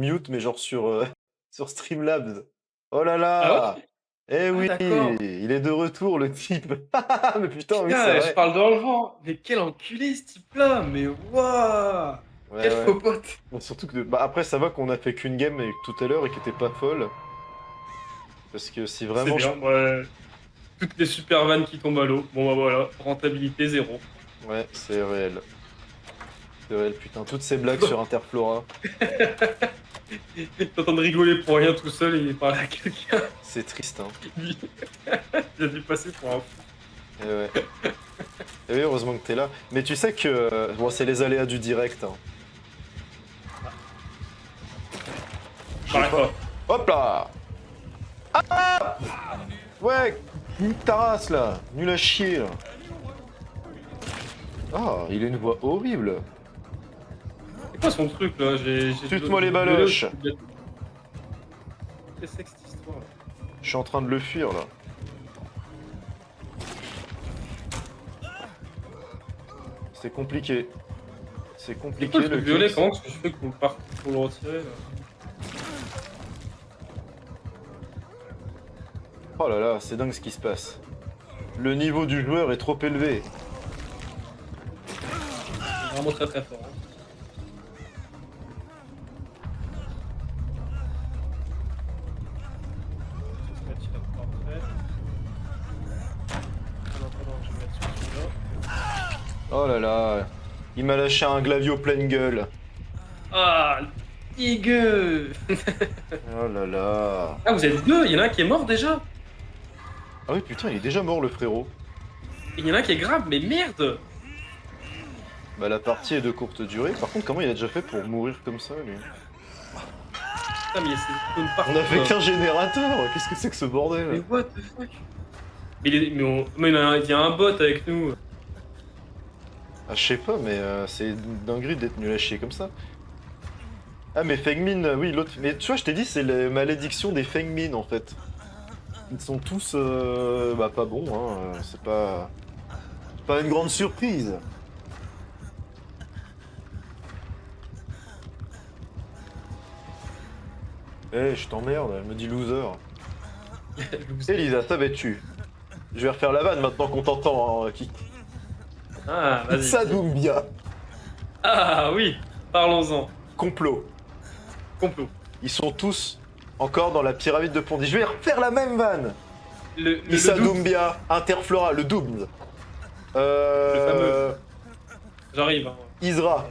mute, mais genre sur, sur Streamlabs. Oh là Ah là! ouais? Eh Ah oui! d'accord. Il est de retour le type! Mais putain, oui, c'est Putain, je vrai. parle dans le vent. Mais quel enculé ce type-là, mais waouh! Ouais, Quel ouais. faux pote. Bon, surtout que bah, après ça va qu'on a fait qu'une game avec tout à l'heure et qui était pas folle. Parce que si C'est vraiment je bien, ouais. Toutes les super vannes qui tombent à l'eau. Bon bah voilà, rentabilité zéro. ouais, c'est réel. C'est réel, putain, toutes ces blagues sur Interflora, T'entends de rigoler pour rien tout seul et parler à quelqu'un. c'est triste, hein. Lui, il a dû passer pour un fou. Eh ouais. Eh oui, heureusement que t'es là. Mais tu sais que bon, c'est les aléas du direct, hein. Je sais Pareil pas. pas. Hop là! Ouais, nique ta race là, nul à chier là. Ah, il a une voix horrible. C'est quoi son truc là? Tute-moi les j'ai baloches. Qu'est-ce que c'est que cette histoire là? Je suis en train de le fuir là. C'est compliqué. C'est C'est compliqué quoi le le truc violet? kick. Comment est-ce que je fais pour le retirer là? Oh là là, c'est dingue ce qui se passe. Le niveau du joueur est trop élevé. C'est vraiment très très fort. Hein. Je vais se mettre là pour après. En attendant, je vais mettre sur celui-là. Oh là là. Il m'a lâché un glavio pleine gueule. Ah, dégueu! Oh là là. Ah, vous êtes deux, il y en a un qui est mort déjà. Ah oui, putain, il est déjà mort le frérot. Et il y en a un qui est grave, mais merde! Bah la partie est de courte durée. Par contre, comment il a déjà fait pour mourir comme ça, lui? Putain, mais c'est une partie. On a fait qu'un générateur. Qu'est-ce que c'est que ce Mais bordel? what the fuck? Mais il y a un bot avec nous. Ah, je sais pas, mais c'est une dinguerie d'être nul à chier comme ça. Ah, mais Fengmin, oui, l'autre. Mais tu vois, je t'ai dit, c'est la malédiction des Fengmin en fait. Ils sont tous bah, pas bons, hein. C'est pas une grande surprise. Eh, je t'emmerde, elle me dit loser. Elisa, savais-tu? Je vais refaire la vanne maintenant qu'on t'entend, hein, qui. Ah, vas-y. Ça Doumbia. Ah oui, parlons-en. Complot. Complot. Ils sont tous encore dans la pyramide de Pondy. Je vais refaire la même vanne. Issa doute, Doumbia, Interflora, le double. le fameux. J'arrive. Hein. Isra.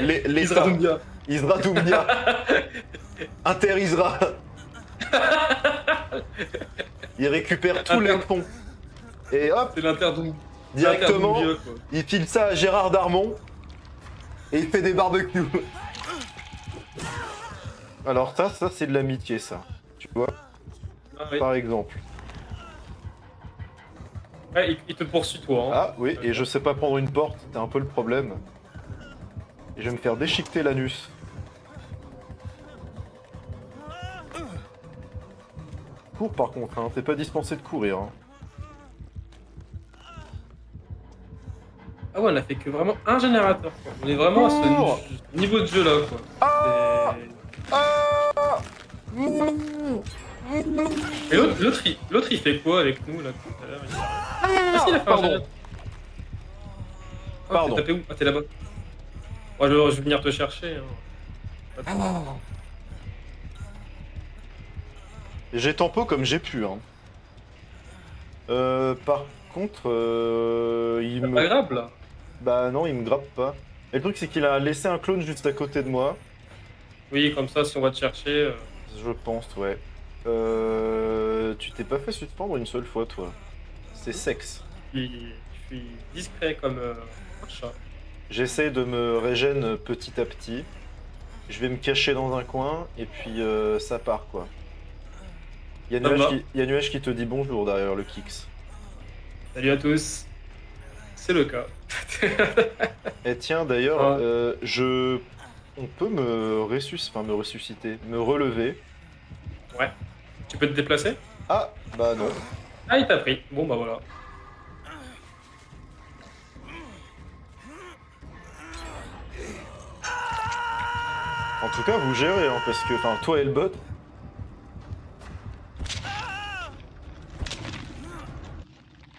Les Isra Doumbia. Isra Doumbia. Inter Isra. Il récupère tous les ponts. Et hop, C'est l'interdoumbia. directement, Quoi. il file ça à Gérard Darmon. Et il fait des barbecues. Alors ça c'est de l'amitié, ça. Tu vois, Ah, oui. par exemple. Ouais, il te poursuit toi. Hein. Ah oui, et je sais pas prendre une porte, c'est un peu le problème. Et je vais me faire déchiqueter l'anus. Cours par contre, hein. T'es pas dispensé de courir. Hein. Ah ouais, on a fait que vraiment un générateur. Quoi. On est vraiment à Cours ce niveau de jeu là. Quoi. Ah Ah Et l'autre il fait quoi avec nous là tout à l'heure Ah si, il a fait un Pardon. générateur. Oh, Pardon. t'es tapé où? Ah, t'es là-bas. Ouais, je vais venir te chercher. Hein. J'ai tempo comme j'ai pu. Hein. Par contre, il C'est me... pas grave là. Bah non, il me grappe pas. Et le truc c'est qu'il a laissé un clone juste à côté de moi. Oui, comme ça, si on va te chercher. Je pense, ouais. Tu t'es pas fait suspendre une seule fois, toi. C'est sexe. Je suis discret comme un chat. J'essaie de me régène petit à petit. Je vais me cacher dans un coin et puis ça part, quoi. Il y a Nuage qui te dit bonjour derrière le Kix. Salut à tous. C'est le cas. Et tiens, d'ailleurs, Ouais. on peut me ressusciter, me relever. Ouais. Tu peux te déplacer? Ah, bah non. Ah, il t'a pris. Bon, bah voilà. En tout cas, vous gérez, hein, parce que, enfin, toi et le bot.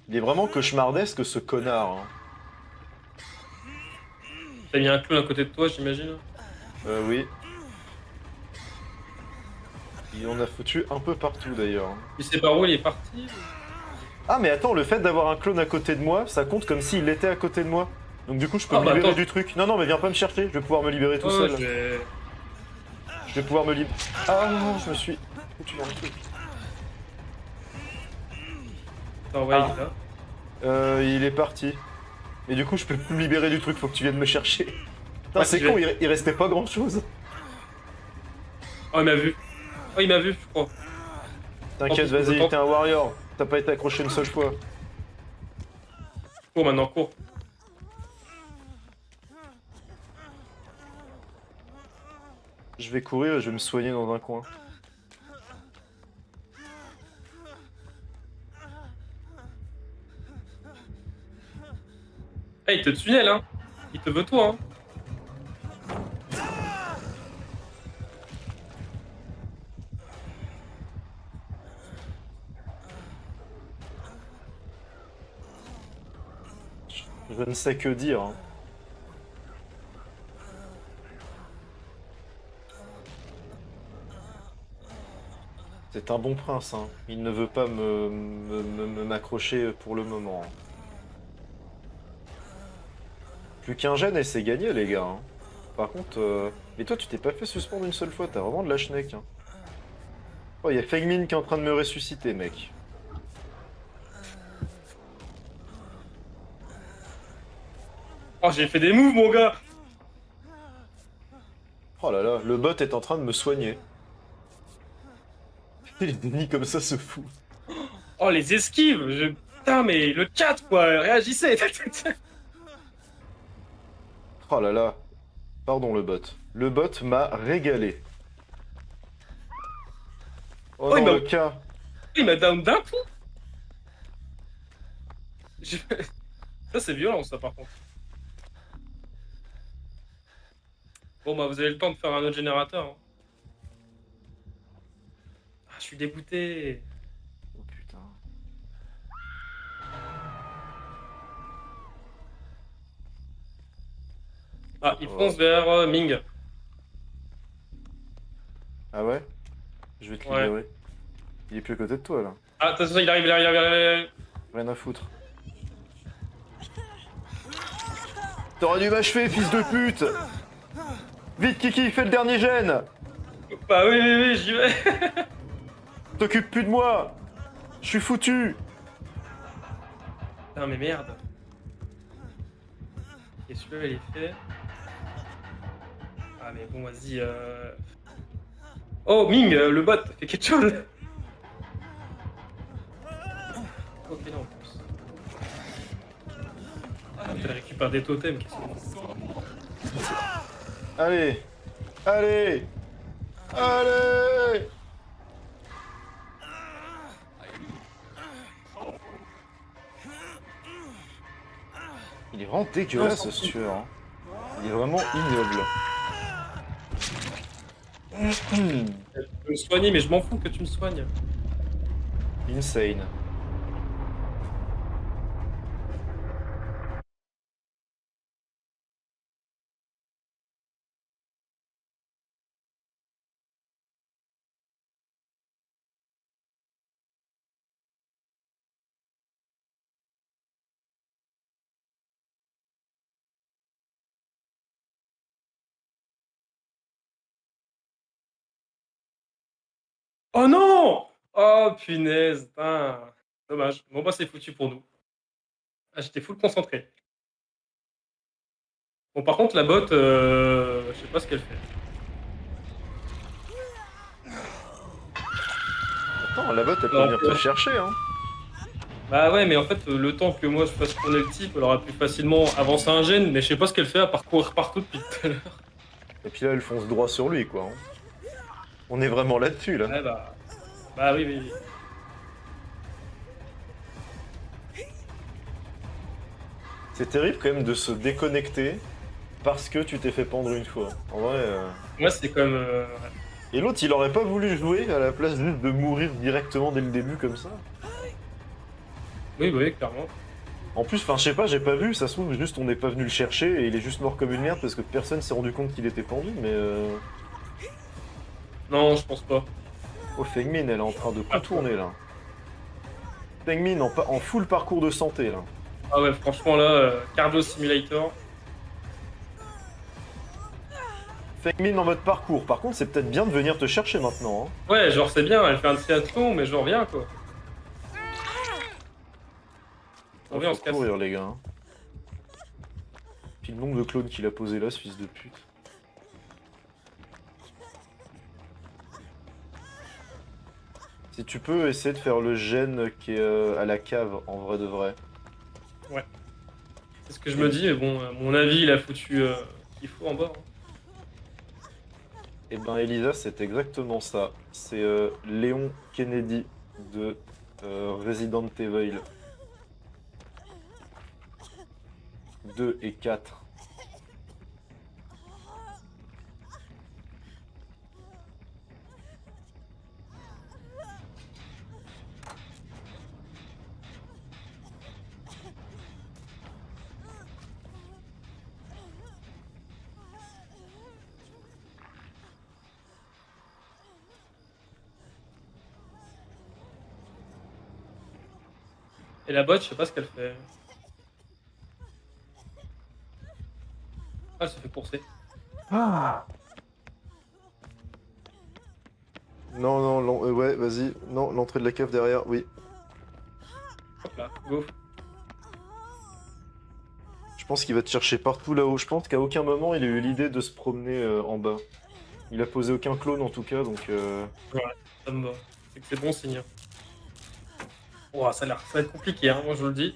Il est vraiment cauchemardesque, ce connard. Hein. T'as mis un clown à côté de toi, j'imagine. Oui. Il en a foutu un peu partout, d'ailleurs. Hein. Tu sais par où il est parti? Ah, mais attends, le fait d'avoir un clone à côté de moi, ça compte comme s'il était à côté de moi. Donc du coup, je peux Ah, me bah, libérer attends. du truc. Non, non, mais viens pas me chercher, je vais pouvoir me libérer tout Ouais, seul. Je vais pouvoir me libérer. Ah, je me suis foutu dans le truc. Attends, ouais, Ah. il est là. Il est parti. Et du coup, je peux plus me libérer du truc, faut que tu viennes me chercher. Putain, Ouais, c'est je con, vais. il restait pas grand chose. Oh, il m'a vu. Oh, il m'a vu, je crois. T'inquiète, En plus, vas-y, autant- t'es un warrior. T'as pas été accroché une seule fois. Cours maintenant, cours. Je vais courir et je vais me soigner dans un coin. Ah, il te tunnel, hein. Il te veut toi, hein. Je ne sais que dire. Hein. C'est un bon prince, hein. Il ne veut pas m'accrocher pour le moment. Hein. Plus qu'un gène et c'est gagné, les gars. Hein. Par contre, mais toi, tu t'es pas fait suspendre une seule fois, t'as vraiment de la schneck. Hein. Oh, il y a Fengmin qui est en train de me ressusciter, mec. Oh, j'ai fait des moves, mon gars. Oh là là, le bot est en train de me soigner. Les dénis comme ça se fout. Oh, les esquives. Putain, mais le chat, quoi. Réagissez. Oh là là. Pardon le bot. Le bot m'a régalé. Oh Oh, non, le cas. il m'a down d'un coup. Je- Ça, c'est violent, ça, par contre. Bon, bah, vous avez le temps de faire un autre générateur. Hein. Ah, je suis dégoûté. Oh putain. Ah, il Oh. fonce vers Ming. Ah ouais? Je vais te Ouais. libérer. Il est plus à côté de toi là. Ah, attention, il arrive, il arrive, il arrive, il arrive. Rien à foutre. T'aurais dû m'achever, fils de pute! Vite, Kiki, fais le dernier gène! Bah oui, oui, oui, j'y vais. T'occupes plus de moi! Je suis foutu! Putain, mais merde. Et celui-là, il est fait. Ah, mais bon, vas-y. Oh, Ming, le bot, fais quelque chose. Ok, là, en plus. Ah, tu récupères des totems, qu'est-ce que c'est? Allez! Allez! Allez! Il est vraiment dégueulasse ce tueur. Hein. Il est vraiment ignoble. Je peux me soigner, mais je m'en fous que tu me soignes. Insane. Oh non! Oh punaise, putain. Dommage. Bon bah c'est foutu pour nous. Ah, j'étais full concentré. Bon par contre la botte, je sais pas ce qu'elle fait. Attends, la botte elle peut venir te chercher, hein. Bah ouais mais en fait le temps que moi je fasse tourner le type, elle aurait pu facilement avancer un gène, mais je sais pas ce qu'elle fait à parcourir partout depuis tout à l'heure. Et puis là, elle fonce droit sur lui, quoi. Hein. On est vraiment là-dessus, là. Ouais bah. Bah oui, oui, oui. C'est terrible quand même de se déconnecter parce que tu t'es fait pendre une fois. En vrai. Moi, c'est quand même. Ouais. Et l'autre, il aurait pas voulu jouer à la place juste de mourir directement dès le début comme ça. Oui, oui, clairement. En plus, enfin, je sais pas, j'ai pas vu, ça se trouve, juste on n'est pas venu le chercher et il est juste mort comme une merde parce que personne s'est rendu compte qu'il était pendu, mais Non, je pense pas. Oh, Fengmin, elle est en train de Ah, contourner là. Fengmin en full parcours de santé là. Ah ouais, franchement, là, Cardio Simulator. Fengmin en mode parcours. Par contre, c'est peut-être bien de venir te chercher maintenant. Hein. Ouais, genre, c'est bien, elle fait un triathlon, mais genre, viens, quoi. On vient, on se Faut casse. courir, les gars. Hein. Puis le nombre de clones qu'il a posé là, ce fils de pute. Si tu peux essayer de faire le gène qui est à la cave, en vrai de vrai. Ouais. C'est ce que je me dis, mais bon, à mon avis, il a foutu ce qu'il faut en bas. Hein. Et ben Elisa, c'est exactement ça. C'est Léon Kennedy de Resident Evil 2 et 4. Et la botte, je sais pas ce qu'elle fait. Ah, elle se fait courser. Ah non, non, ouais, vas-y. Non, l'entrée de la cave derrière, oui. Hop là, go. Je pense qu'il va te chercher partout là-haut. Je pense qu'à aucun moment il a eu l'idée de se promener en bas. Il a posé aucun clone en tout cas, donc... Ouais, ça me va. C'est que c'est bon signe. Ouah, ça va être compliqué, hein, moi je vous le dis.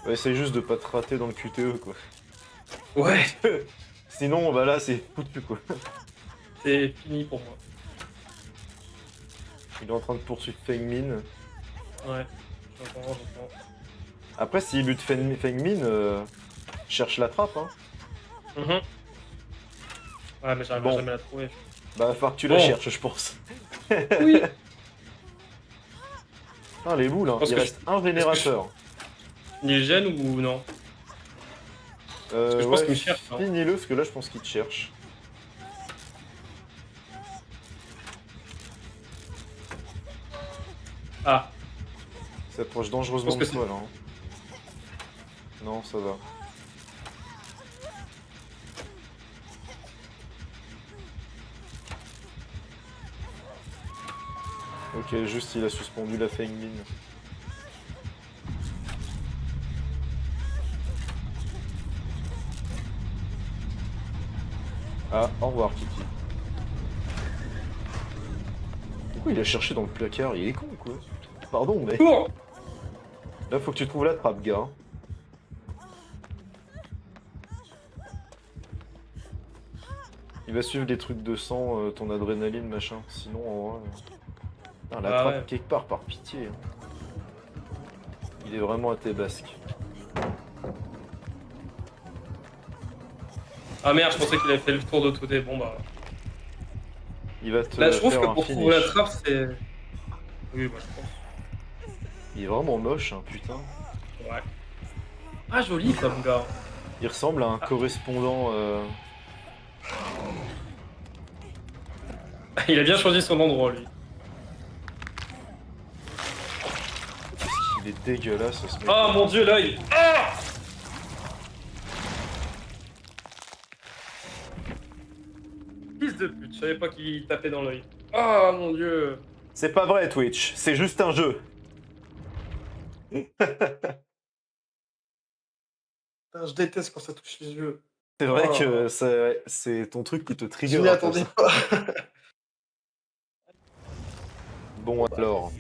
Ouais, essaye juste de pas te rater dans le QTE, quoi. Ouais, Sinon, bah là, c'est foutu, quoi. c'est fini pour moi. Il est en train de poursuivre Fengmin. Ouais, j'entends. Après, s'il bute Fengmin, cherche la trappe, hein. Mhm. Ouais, mais j'arriverai Bon. jamais à la trouver. Bah, va falloir que tu Bon. la cherches, je pense. Oui. Ah, les boules, hein. pense Il que reste un vénérateur. Il est gêne ou non? Parce que je pense qu'il me cherche. Hein. Finis-le, parce que là, je pense qu'il te cherche. Ah, Il s'approche dangereusement Je de pense que toi, là. Hein. Non, ça va. Ok, juste il a suspendu la Fengmin. Ah, au revoir Kiki. Pourquoi il a cherché dans le placard? Il est con quoi. Pardon, mais cours. là faut que tu trouves la trappe, gars. Il va suivre les trucs de sang, ton adrénaline, machin. Sinon, en vrai... Ah, la Ah trappe ouais. quelque part, par pitié. Hein. Il est vraiment à tes basques. Ah merde, je pensais qu'il avait fait le tour de tout des. Bon bah. Il va te Là, je trouve faire que un pour trouver la finish. trappe, c'est. Oui, moi je pense. Il est vraiment moche, hein, putain. Ouais. Ah, joli comme gars. Il ressemble à un correspondant... Il a bien choisi son endroit, lui. Il est dégueulasse, ce mec. Oh mon dieu, l'œil. Ah, fils de pute, je savais pas qu'il tapait dans l'œil. Ah mon dieu. C'est pas vrai, Twitch. C'est juste un jeu. Putain, je déteste quand ça touche les yeux. C'est vrai Oh. que c'est ton truc qui te trigger. Je m'y un peu, attendais ça. pas. Bon alors.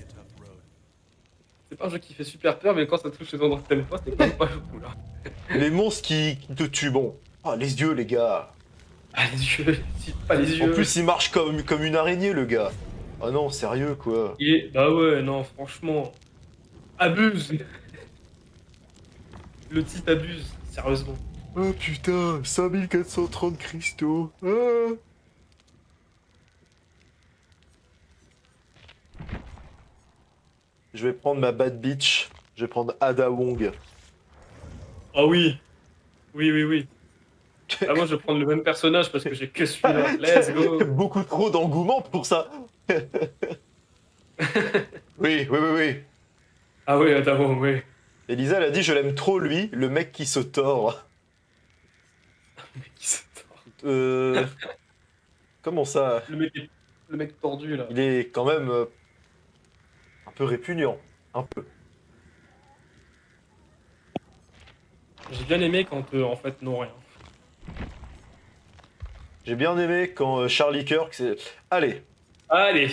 C'est pas un jeu qui fait super peur, mais quand ça touche les endroits que t'aimes pas, c'est quand même pas fou là. Les monstres qui te tuent, bon. Ah, les yeux, les gars. Ah, les yeux, pas les yeux. En plus, il marche comme une araignée, le gars. Ah non, sérieux, quoi. Bah ouais, non, franchement. Abuse. Le type abuse, sérieusement. Oh putain, 5430 cristaux. Ah. Je vais prendre ma bad bitch. Je vais prendre Ada Wong. Ah oui. Oui, oui, oui. Ah, moi, je vais prendre le même personnage parce que j'ai que celui-là. Let's go. Beaucoup trop d'engouement pour ça. Oui, oui, oui, oui. Ah oui, attends, oui. Elisa, elle a dit je l'aime trop lui, le mec qui se tord. Le mec qui se tord. Euh... Comment ça? Le mec tordu, là. Il est quand même un peu répugnant. Un peu. J'ai bien aimé quand, en fait, non, rien. J'ai bien aimé quand Charlie Kirk, c'est... Allez, Allez.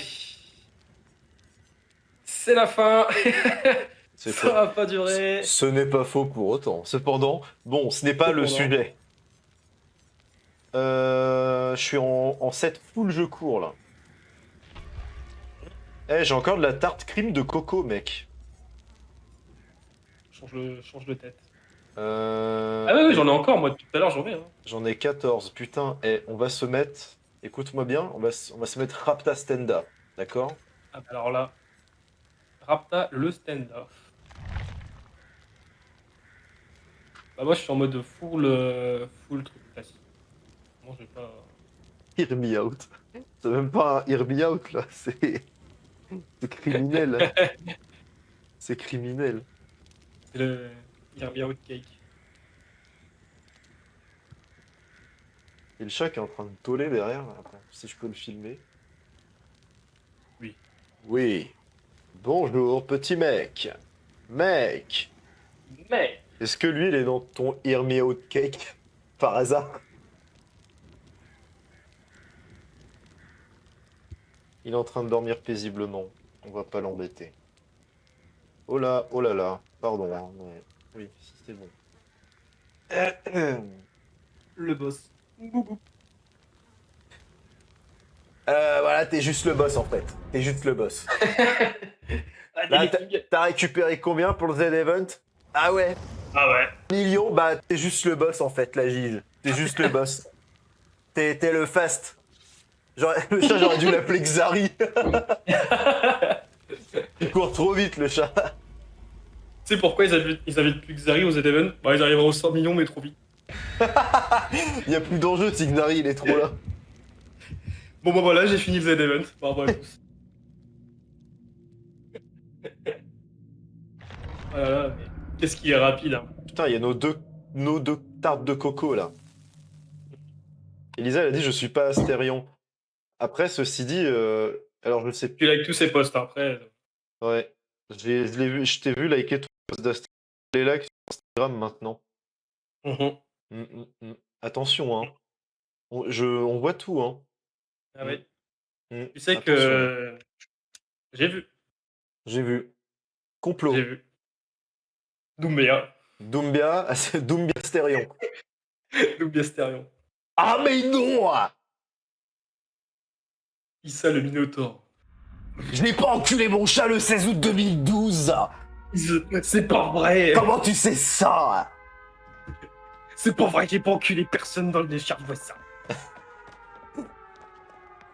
C'est la fin. c'est Ça va pas durer. ce n'est pas faux pour autant. Cependant, bon, ce n'est pas le Cependant. sujet. Je suis en 7 full jeu court là. Eh, j'ai encore de la tarte crime de coco, mec. Change de tête. Euh... Ah oui, oui, j'en ai encore, moi, depuis tout à l'heure, j'en ai. Hein. J'en ai 14. Putain, eh, on va se mettre... Écoute-moi bien, on va se mettre Rapta Stenda. D'accord? Ah, bah alors là, Rapta, le stand-off. Bah moi, je suis en mode full truc classique. Moi, je vais pas... Hear me out. C'est même pas un hear me out là, c'est criminel. C'est criminel. C'est le Kirby Out Cake. Et le chat qui est en train de toller derrière, là. Attends, si je peux le filmer. Oui. Oui. Bonjour, petit mec. Mec. Mais... Est-ce que lui, il est dans ton Hear Me Out Cake par hasard? Il est en train de dormir paisiblement. On va pas l'embêter. Oh là, oh là là. Pardon, hein, mais... Oui, si c'est bon. Le boss. Boubou. Voilà, t'es juste le boss en fait. T'es juste le boss. Ah, Là, des mecs. t'as récupéré combien pour le Z-Event? Ah ouais, Ah ouais. million, bah t'es juste le boss en fait, la Gige. T'es juste le boss. T'es le fast. Le chat, j'aurais dû l'appeler Xari. Il court trop vite, le chat. Tu sais pourquoi ils avaient plus Xari aux Z-Event? Bah ils arriveront aux 100 millions mais trop vite. Il y a plus d'enjeu si Xari, il est trop là. Bon bah voilà, j'ai fini le Z-Event. Bravo à tous. Oh là là, mais qu'est-ce qui est rapide, hein. Putain, il y a nos deux tartes de coco, là. Elisa, elle a dit, je suis pas Astérion. Après, ceci dit, alors je sais plus. Tu like tous ces posts, hein, après. Ouais. Je l'ai vu, je t'ai vu liker ton post d'Astérion. Les likes sur Instagram maintenant. Mhm. Attention, hein. On voit tout, hein. Ah oui. Mm, Tu sais attention. que... J'ai vu. J'ai vu. Complot. J'ai vu. Doumbia. Doumbia, c'est Doumbia Astérion. Doumbia Stérion. Ah, mais non! Issa le Minotaure. Je n'ai pas enculé mon chat le 16 août 2012! C'est pas vrai. Comment tu sais ça? C'est pas vrai, j'ai pas enculé personne dans le chars voisin.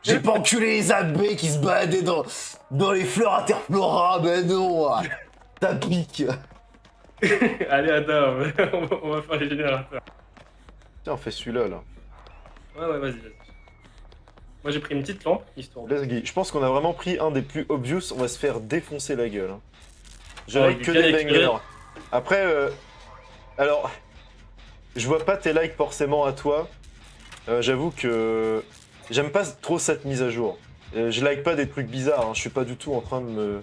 J'ai pas enculé les abeilles qui se baladaient dans les fleurs interflora, ben non! Ta pique! Allez, Adam, on va faire les générateurs. Tiens, on fait celui-là, là. Ouais, vas-y. Moi, j'ai pris une petite lampe, histoire de... Let's go. Je pense qu'on a vraiment pris un des plus obvious, on va se faire défoncer la gueule. Hein. Je Oh, like il est que bien des éclairé. bangers. Après, alors, je vois pas tes likes forcément à toi. J'avoue que j'aime pas trop cette mise à jour. Je like pas des trucs bizarres, hein. Je suis pas du tout en train de me...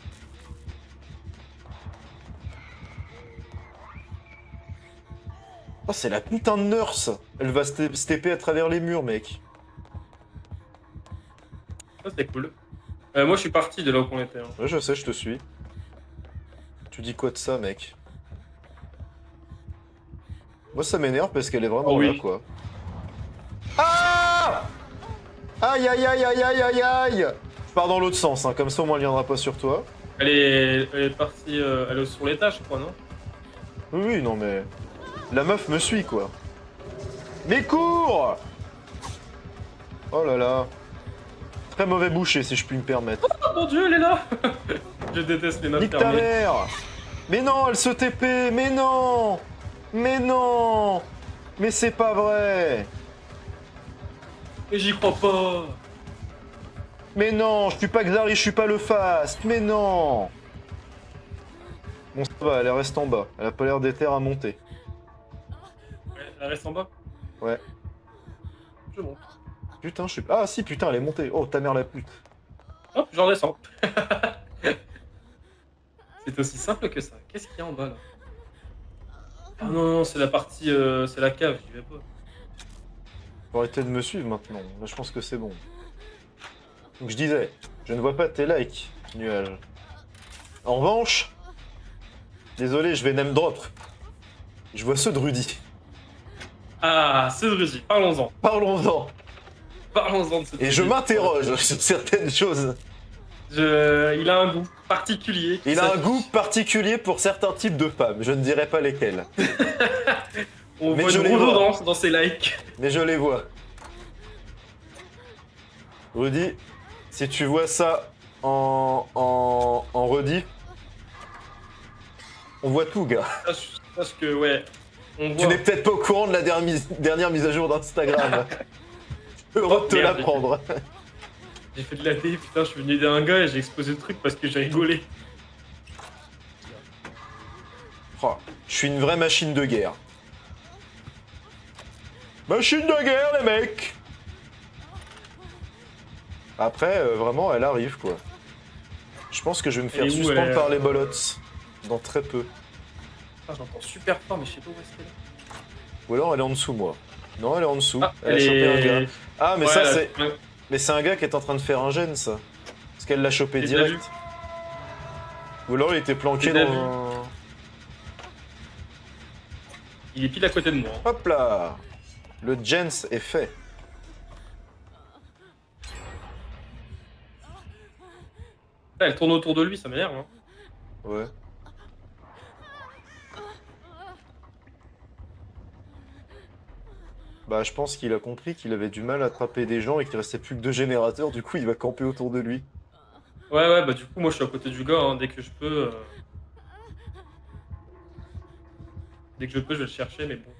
Oh, c'est la putain de nurse! Elle va se TP à travers les murs, mec. Ça, c'était cool. Moi, je suis parti de là où on était. Hein. Ouais, je sais, je te suis. Tu dis quoi de ça, mec? Moi, ça m'énerve parce qu'elle est vraiment Oh oui. là, quoi. Ah! Aïe, aïe, aïe, aïe, aïe, aïe, aïe! Je pars dans l'autre sens, hein, comme ça, au moins, elle viendra pas sur toi. Elle est partie... elle est sur l'étage, je crois, non? Oui, oui, non, mais... La meuf me suit, quoi. Mais cours! Oh là là. Très mauvais boucher, si je puis me permettre. Oh mon dieu, elle est là. Je déteste les maps Nique ta fermées. mère! Mais non, elle se TP! Mais non! Mais non! Mais c'est pas vrai! Mais j'y crois pas. Mais non, je suis pas Xari, je suis pas le fast! Mais non! Bon, ça va, elle reste en bas. Elle a pas l'air d'éther à monter. Ouais, elle reste en bas. Ouais. Je monte. Putain, je suis... Ah si, putain, elle est montée. Oh, ta mère la pute. Hop, j'en descends. C'est aussi simple que ça. Qu'est-ce qu'il y a en bas là? Ah non, non, c'est la partie. C'est la cave, j'y vais pas. Faut arrêter de me suivre maintenant. Là, je pense que c'est bon. Donc je disais, je ne vois pas tes likes, nuage. En revanche, désolé, je vais name drop. Je vois ceux de Rudy. Ah, c'est Rudy, parlons-en. Parlons-en. Parlons-en de ce Et je m'interroge sur certaines choses. Il a un goût particulier. Il a un goût particulier pour certains types de femmes. Je ne dirai pas lesquelles. On Mais voit je une les vois. redondance dans ses likes. Mais je les vois. Rudy, si tu vois ça en Rudy, on voit tout, gars. Parce que, ouais, on Tu voit. n'es peut-être pas au courant de la dernière mise à jour d'Instagram. Heureux de te Merde, l'apprendre. J'ai fait de la D, putain, je suis venu aider un gars et j'ai explosé le truc parce que j'ai rigolé. Oh, je suis une vraie machine de guerre. Machine de guerre, les mecs. Après, vraiment, elle arrive, quoi. Je pense que je vais me faire Elle est où, suspendre elle par les bolots. Dans très peu. Ah, j'entends super fort, mais je sais pas où est-ce qu'elle est. Ou alors elle est en dessous, moi. Non, elle est en dessous. Ah, elle a chopé un gars. Ah, mais Ouais, ça, là, c'est... ouais. Mais c'est un gars qui est en train de faire un gène, ça. Parce qu'elle l'a chopé J'ai déjà direct. Ou alors il était planqué J'ai déjà dans vu. un... Il est pile à côté de moi. Hop là. Le gens est fait. Là, elle tourne autour de lui, ça m'énerve. Hein. Ouais. Bah, je pense qu'il a compris qu'il avait du mal à attraper des gens et qu'il restait plus que 2 générateurs, du coup il va camper autour de lui. Ouais, ouais, bah du coup, moi je suis à côté du gars, hein, dès que je peux. Dès que je peux, je vais le chercher, mais bon.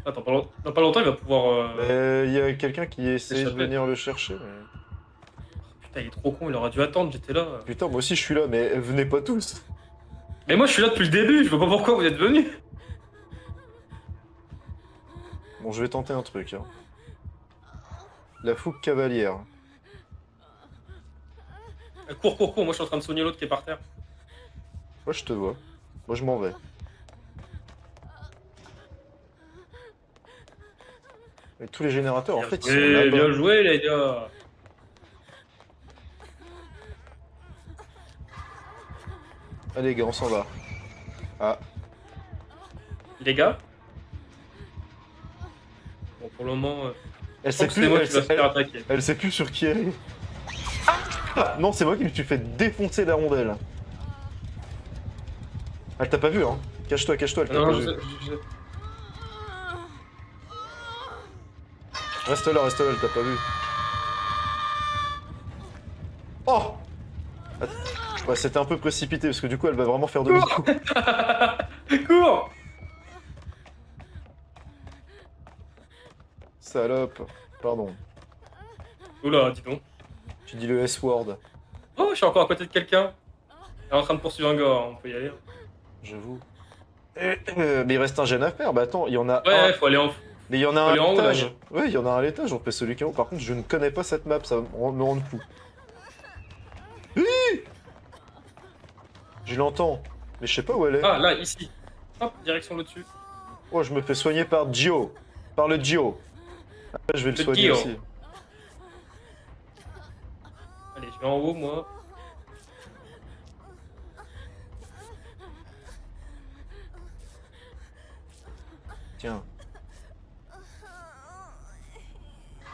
Attends, dans pas longtemps, il va pouvoir. Il y a quelqu'un qui essaie de S'échapper. venir le chercher. Mais... Putain, il est trop con, il aurait dû attendre, j'étais là. Putain, moi aussi je suis là, mais venez pas tous. Mais moi je suis là depuis le début, je vois pas pourquoi vous êtes venus. Bon, je vais tenter un truc. Hein. La fougue cavalière. Cours, cours, cours, moi je suis en train de soigner l'autre qui est par terre. Moi je te vois. Moi je m'en vais. Et tous les générateurs, en fait, ils sont là-bas. Bien joué, les gars. Allez, gars, on s'en va. Ah, Les gars. Bon, pour le moment, elle je sait pense que plus, c'est moi elle, qui va se faire attaquer. elle sait plus sur qui elle est. Ah, non, c'est moi qui me suis fait défoncer la rondelle. Elle t'a pas vu, hein. Cache-toi, cache-toi, elle t'a Non, pas non, vu. je- Reste là, elle t'a pas vu. Oh! Ouais, c'était un peu précipité parce que du coup, elle va vraiment faire demi-tour. Cours. Salope. Pardon. Oula, dis donc. Tu dis le S-word. Oh, je suis encore à côté de quelqu'un. Elle est en train de poursuivre un gars, hein, on peut y aller. J'avoue. Mais il reste un gène à faire. Bah attends, il y en a Ouais, un. faut aller en. Mais il y en a Faut un aller à en haut, là, l'étage. Ouais, il y en a un à l'étage, on fait celui qui est en haut. Par contre, je ne connais pas cette map, ça va me rendre fou. Oui, je l'entends, mais je sais pas où elle est. Ah, là, ici. Hop, direction le dessus. Oh, je me fais soigner par Gio. Par le Gio. Après, je vais le Le soigner Gio. aussi. Allez, je vais en haut, moi. Tiens.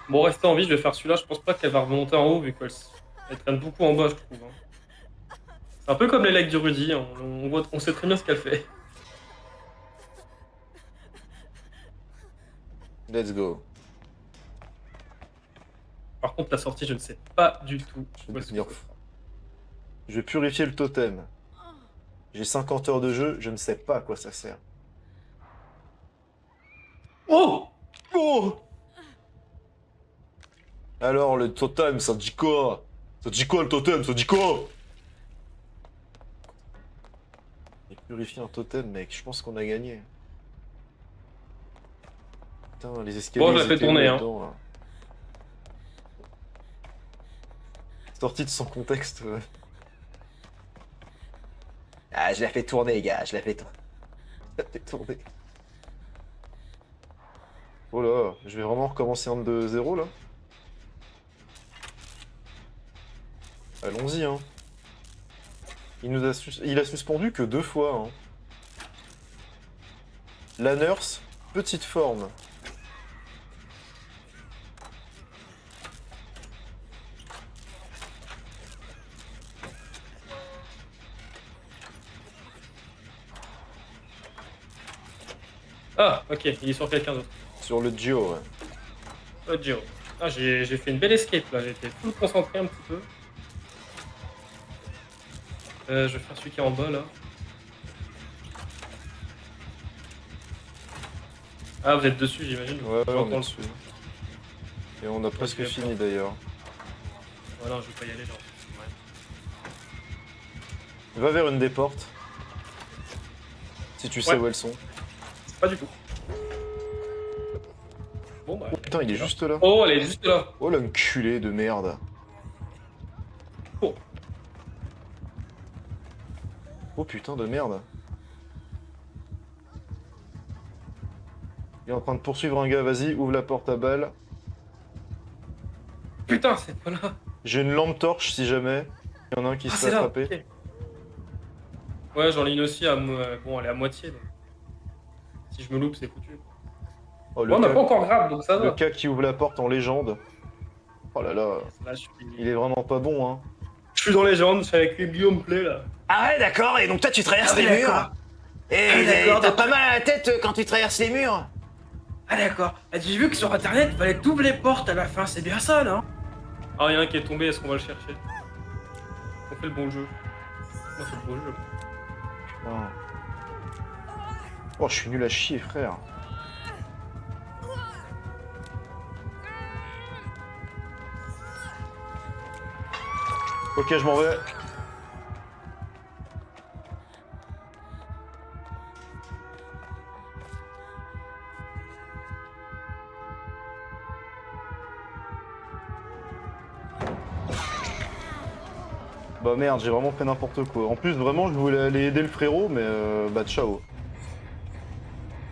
Bon, restez en vie, je vais faire celui-là. Je pense pas qu'elle va remonter en haut vu qu'elle traîne beaucoup en bas, je trouve. Hein. C'est un peu comme les legs du Rudy, hein. On sait très bien ce qu'elle fait. Let's go. Par contre, la sortie, je ne sais pas du tout. Je où vais est-ce que devenir je fou. prends. Je vais purifier le totem. J'ai 50 heures de jeu, je ne sais pas à quoi ça sert. Oh! Oh! Alors, le totem, ça dit quoi? Ça dit quoi le totem? Ça dit quoi? Et purifier un totem, mec, je pense qu'on a gagné. Putain, les escaliers, Bon, je la ils fais étaient où tourner, hein. là-dedans, là? Sorti de son contexte, ouais. Ah, je la fais tourner, gars, je la fais tourner. Je la fais tourner. Oh là, je vais vraiment recommencer un de zéro, là? Allons-y, hein. Il a suspendu que 2 fois, hein. La nurse, petite forme. Ah, ok, il est sur quelqu'un d'autre. Sur le Gio, ouais. Oh, Gio. Ah, j'ai fait une belle escape là, j'étais full concentré un petit peu. Je vais faire celui qui est en bas là. Ah, vous êtes dessus, j'imagine. Ouais, on J'entends est le dessus. Et on a presque Ok, fini, bon. d'ailleurs. Ouais, non, je vais pas y aller là. Ouais. Va vers une des portes. Si tu sais Ouais. où elles sont. Pas du tout. Bon, bah. Oh putain, il est là. juste là. Oh, elle est juste là. Oh l'enculé de merde. Oh. Oh putain de merde. Il est en train de poursuivre un gars, vas-y, ouvre la porte à balles. Putain, c'est pas là. J'ai une lampe torche si jamais. Il y en a un qui Ah, se c'est fait là. attraper. Ok. Ouais, j'en ai une aussi à bon, elle est à moitié donc. Si je me loupe, c'est foutu. Oh, Bon, on n'a pas encore grave, donc ça le va. cas qui ouvre la porte en légende. Oh là là, Là, je il est vraiment pas bon, hein. suis dans Légende, je suis avec Guillaume Play là. Ah ouais, d'accord, et donc toi tu traverses Ah ouais, les murs d'accord. et Ah ouais, d'accord, t'as donc- pas mal à la tête quand tu traverses les murs. Ah d'accord. J'ai vu que sur internet, il fallait que t'ouvres les portes à la fin, c'est bien ça, non? Ah, il y a un qui est tombé, est-ce qu'on va le chercher? On fait le bon jeu. On fait le bon jeu. Putain. Oh, je suis nul à chier, frère. Ok, je m'en vais. Bah merde, j'ai vraiment fait n'importe quoi. En plus, vraiment, je voulais aller aider le frérot, mais bah ciao.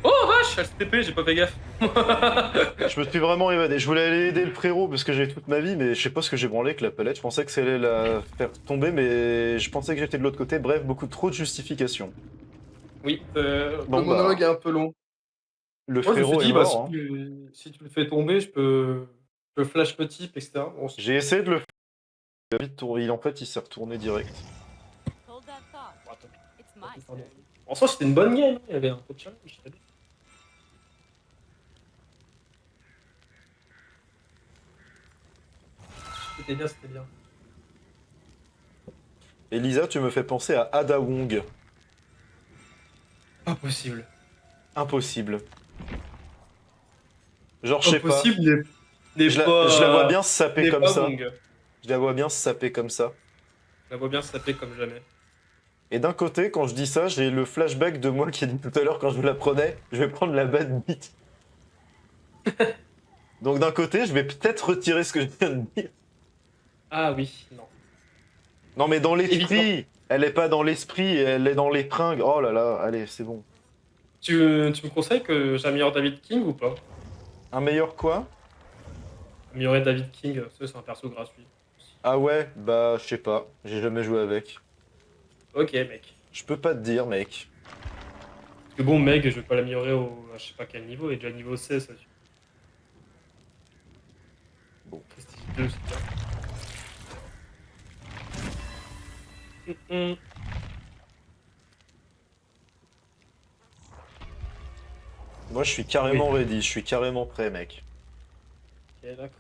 Oh vache, LCP, j'ai pas fait gaffe. Je me suis vraiment évadé. Je voulais aller aider le frérot parce que j'ai toute ma vie, mais je sais pas ce que j'ai branlé avec la palette. Je pensais que ça allait la faire tomber, mais je pensais que j'étais de l'autre côté. Bref, beaucoup trop de justifications. Oui, Bon, le monologue bah, est un peu long. le Moi, je me suis frérot est dit, bah, mort, hein. si tu le fais tomber, je peux flash le type, etc. Bon, J'ai essayé de le faire. Il a vite tourné. En fait, il s'est retourné direct. Hold that thought. attends. It's my Pardon. turn. En soi, c'était une bonne game, hein. Il y avait un peu de challenge. C'était bien. C'était bien, c'était bien. Elisa, tu me fais penser à Ada Wong. Pas possible. Impossible. Genre, je sais pas. Impossible n'est Je la, pas. je la vois bien se saper n'est comme pas ça. Wong. Je la vois bien se saper comme ça. Je la vois bien se taper comme jamais. Et d'un côté, quand je dis ça, j'ai le flashback de moi qui a dit tout à l'heure quand je vous la prenais, je vais prendre la bad beat. Donc d'un côté, je vais peut-être retirer ce que je viens de dire. Ah oui, non. Non mais dans l'esprit, Évidemment. elle est pas dans l'esprit, elle est dans les fringues. Oh là là, allez, c'est bon. Tu me conseilles que j'améliore David King ou pas? Un meilleur quoi? Améliorer David King, ça, c'est un perso gratuit. Ah ouais, bah je sais pas, j'ai jamais joué avec. Ok, mec. Je peux pas te dire, mec. Parce que bon, Meg, je vais pas l'améliorer à je sais pas quel niveau, il est déjà niveau 16. Ça. Bon. Prestige 2, c'est bien. Moi, je suis carrément ready, je suis carrément prêt, mec. Ok, d'accord.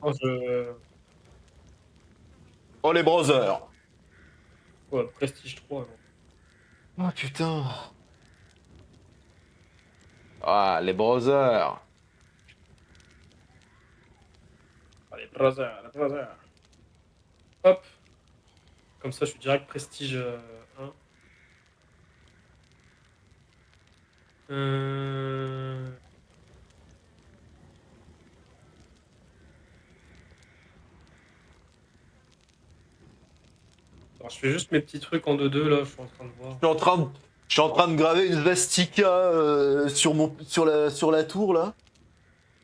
Oh, Oh, les brothers! Ouais, Prestige 3. Alors. Oh, putain! Ah, les brothers! Allez, brother. Hop. Comme ça, je suis direct Prestige 1. Euh... Alors, je fais juste mes petits trucs en 2-2 là, je suis en train de voir. Je suis en train de graver une Svastika sur la tour, là.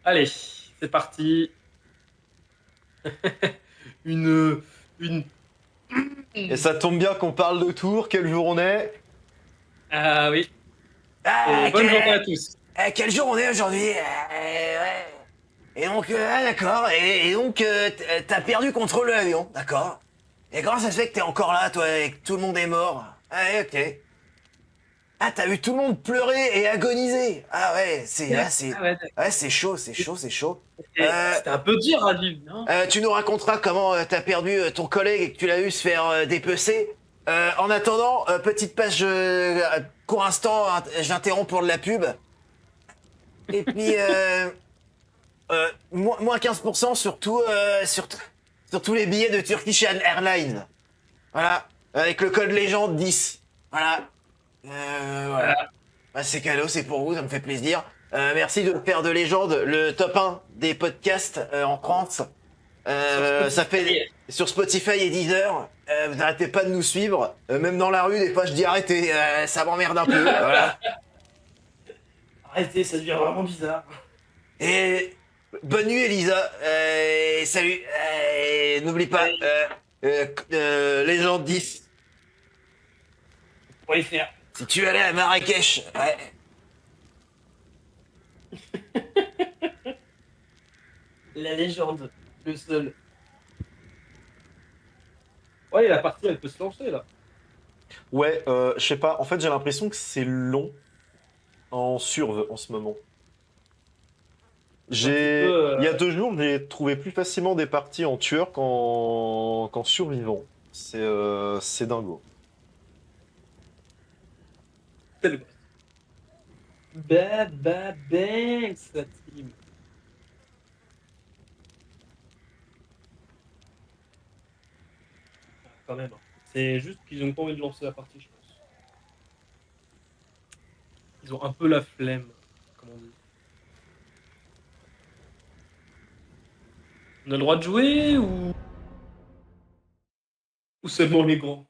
Allez, c'est parti. une, une. Et ça tombe bien qu'on parle de tour, quelle journée? Ah oui. Ah, Et bonne journée à tous. quel jour on est aujourd'hui? Ouais. Et donc, d'accord. Et donc, t'as perdu contrôle de l'avion, d'accord. Et comment ça se fait que t'es encore là, toi, et que tout le monde est mort? Ah, ouais, ok. Ah, t'as vu tout le monde pleurer et agoniser. Ah ouais, Ah ouais, ouais, c'est chaud, c'est chaud, c'est chaud. c'était un peu dur, Raviv, non? Tu nous raconteras comment t'as perdu ton collègue et que tu l'as vu se faire dépecer. En attendant, petite page court instant, j'interromps pour de la pub. Et puis, moins 15% sur sur tous les billets de Turkish Airlines. Voilà, avec le code légende 10. Voilà. Voilà. Bah, c'est cadeau, c'est pour vous, ça me fait plaisir. Merci de faire de légende le top 1 des podcasts en France. Ça fait sur Spotify et Deezer. Vous n'arrêtez pas de nous suivre. Même dans la rue, des fois, je dis arrêtez, ça m'emmerde un peu. Voilà. Arrêtez, ça devient vraiment bizarre. Et bonne nuit, Elisa. Et salut. N'oublie pas, légende 10. Pour les faire. Si tu allais à Marrakech, ouais. La légende, le seul. Ouais, la partie, elle peut se lancer, là. Ouais, je sais pas, en fait, j'ai l'impression que c'est long en surve en ce moment. petit peu, Il y a 2 jours, j'ai trouvé plus facilement des parties en tueur qu'en survivant. C'est dingo. C'est le boss. Bang, sa team. Quand même. Hein. C'est juste qu'ils ont pas envie de lancer la partie, je pense. Ils ont un peu la flemme, comme on dit. On a le droit de jouer ou seulement les grands?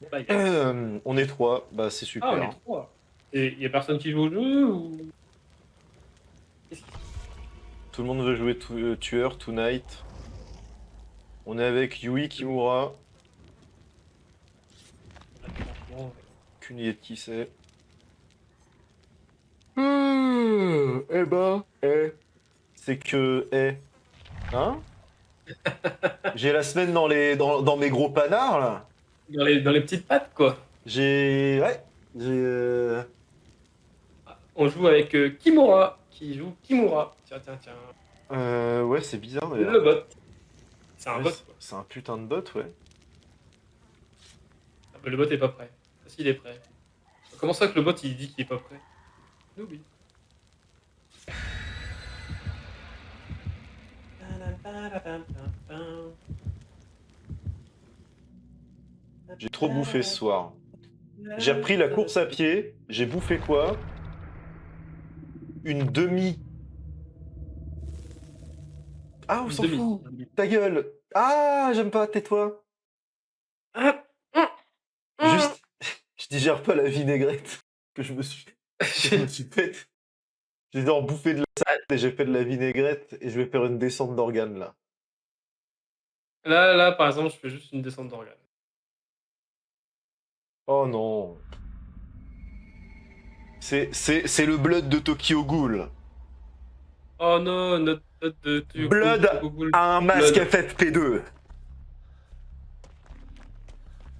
Bon, là, On est 3, bah c'est Ah, on super. est 3. Et y a personne qui joue au jeu ou... Tout le monde veut jouer tueur, tonight. On est avec Yui Kimura. Aucune idée de qui c'est. C'est que... Hein? J'ai la semaine dans mes gros panards, là. Dans les petites pattes, quoi. Ouais. On joue avec Kimura, qui joue Kimura. Tiens. Ouais, c'est bizarre, d'ailleurs. Le bot. C'est un Ouais, bot, quoi. c'est un putain de bot, ouais. Ah, bah, le bot est pas prêt. Ah, si, il est prêt. Comment ça que le bot, il dit qu'il est pas prêt? Oui. J'ai trop bouffé ce soir. J'ai repris la course à pied. J'ai bouffé quoi? Une demi. Ah, on s'en fout. Ta gueule. Ah, j'aime pas, tais-toi. Juste, je digère pas la vinaigrette que je me suis faite. J'ai dû en bouffer de la salade et j'ai fait de la vinaigrette et je vais faire une descente d'organes là. Là, par exemple, je fais juste une descente d'organes. Oh non. C'est le blood de Tokyo Ghoul. Oh non, notre de Blood a un masque FFP2.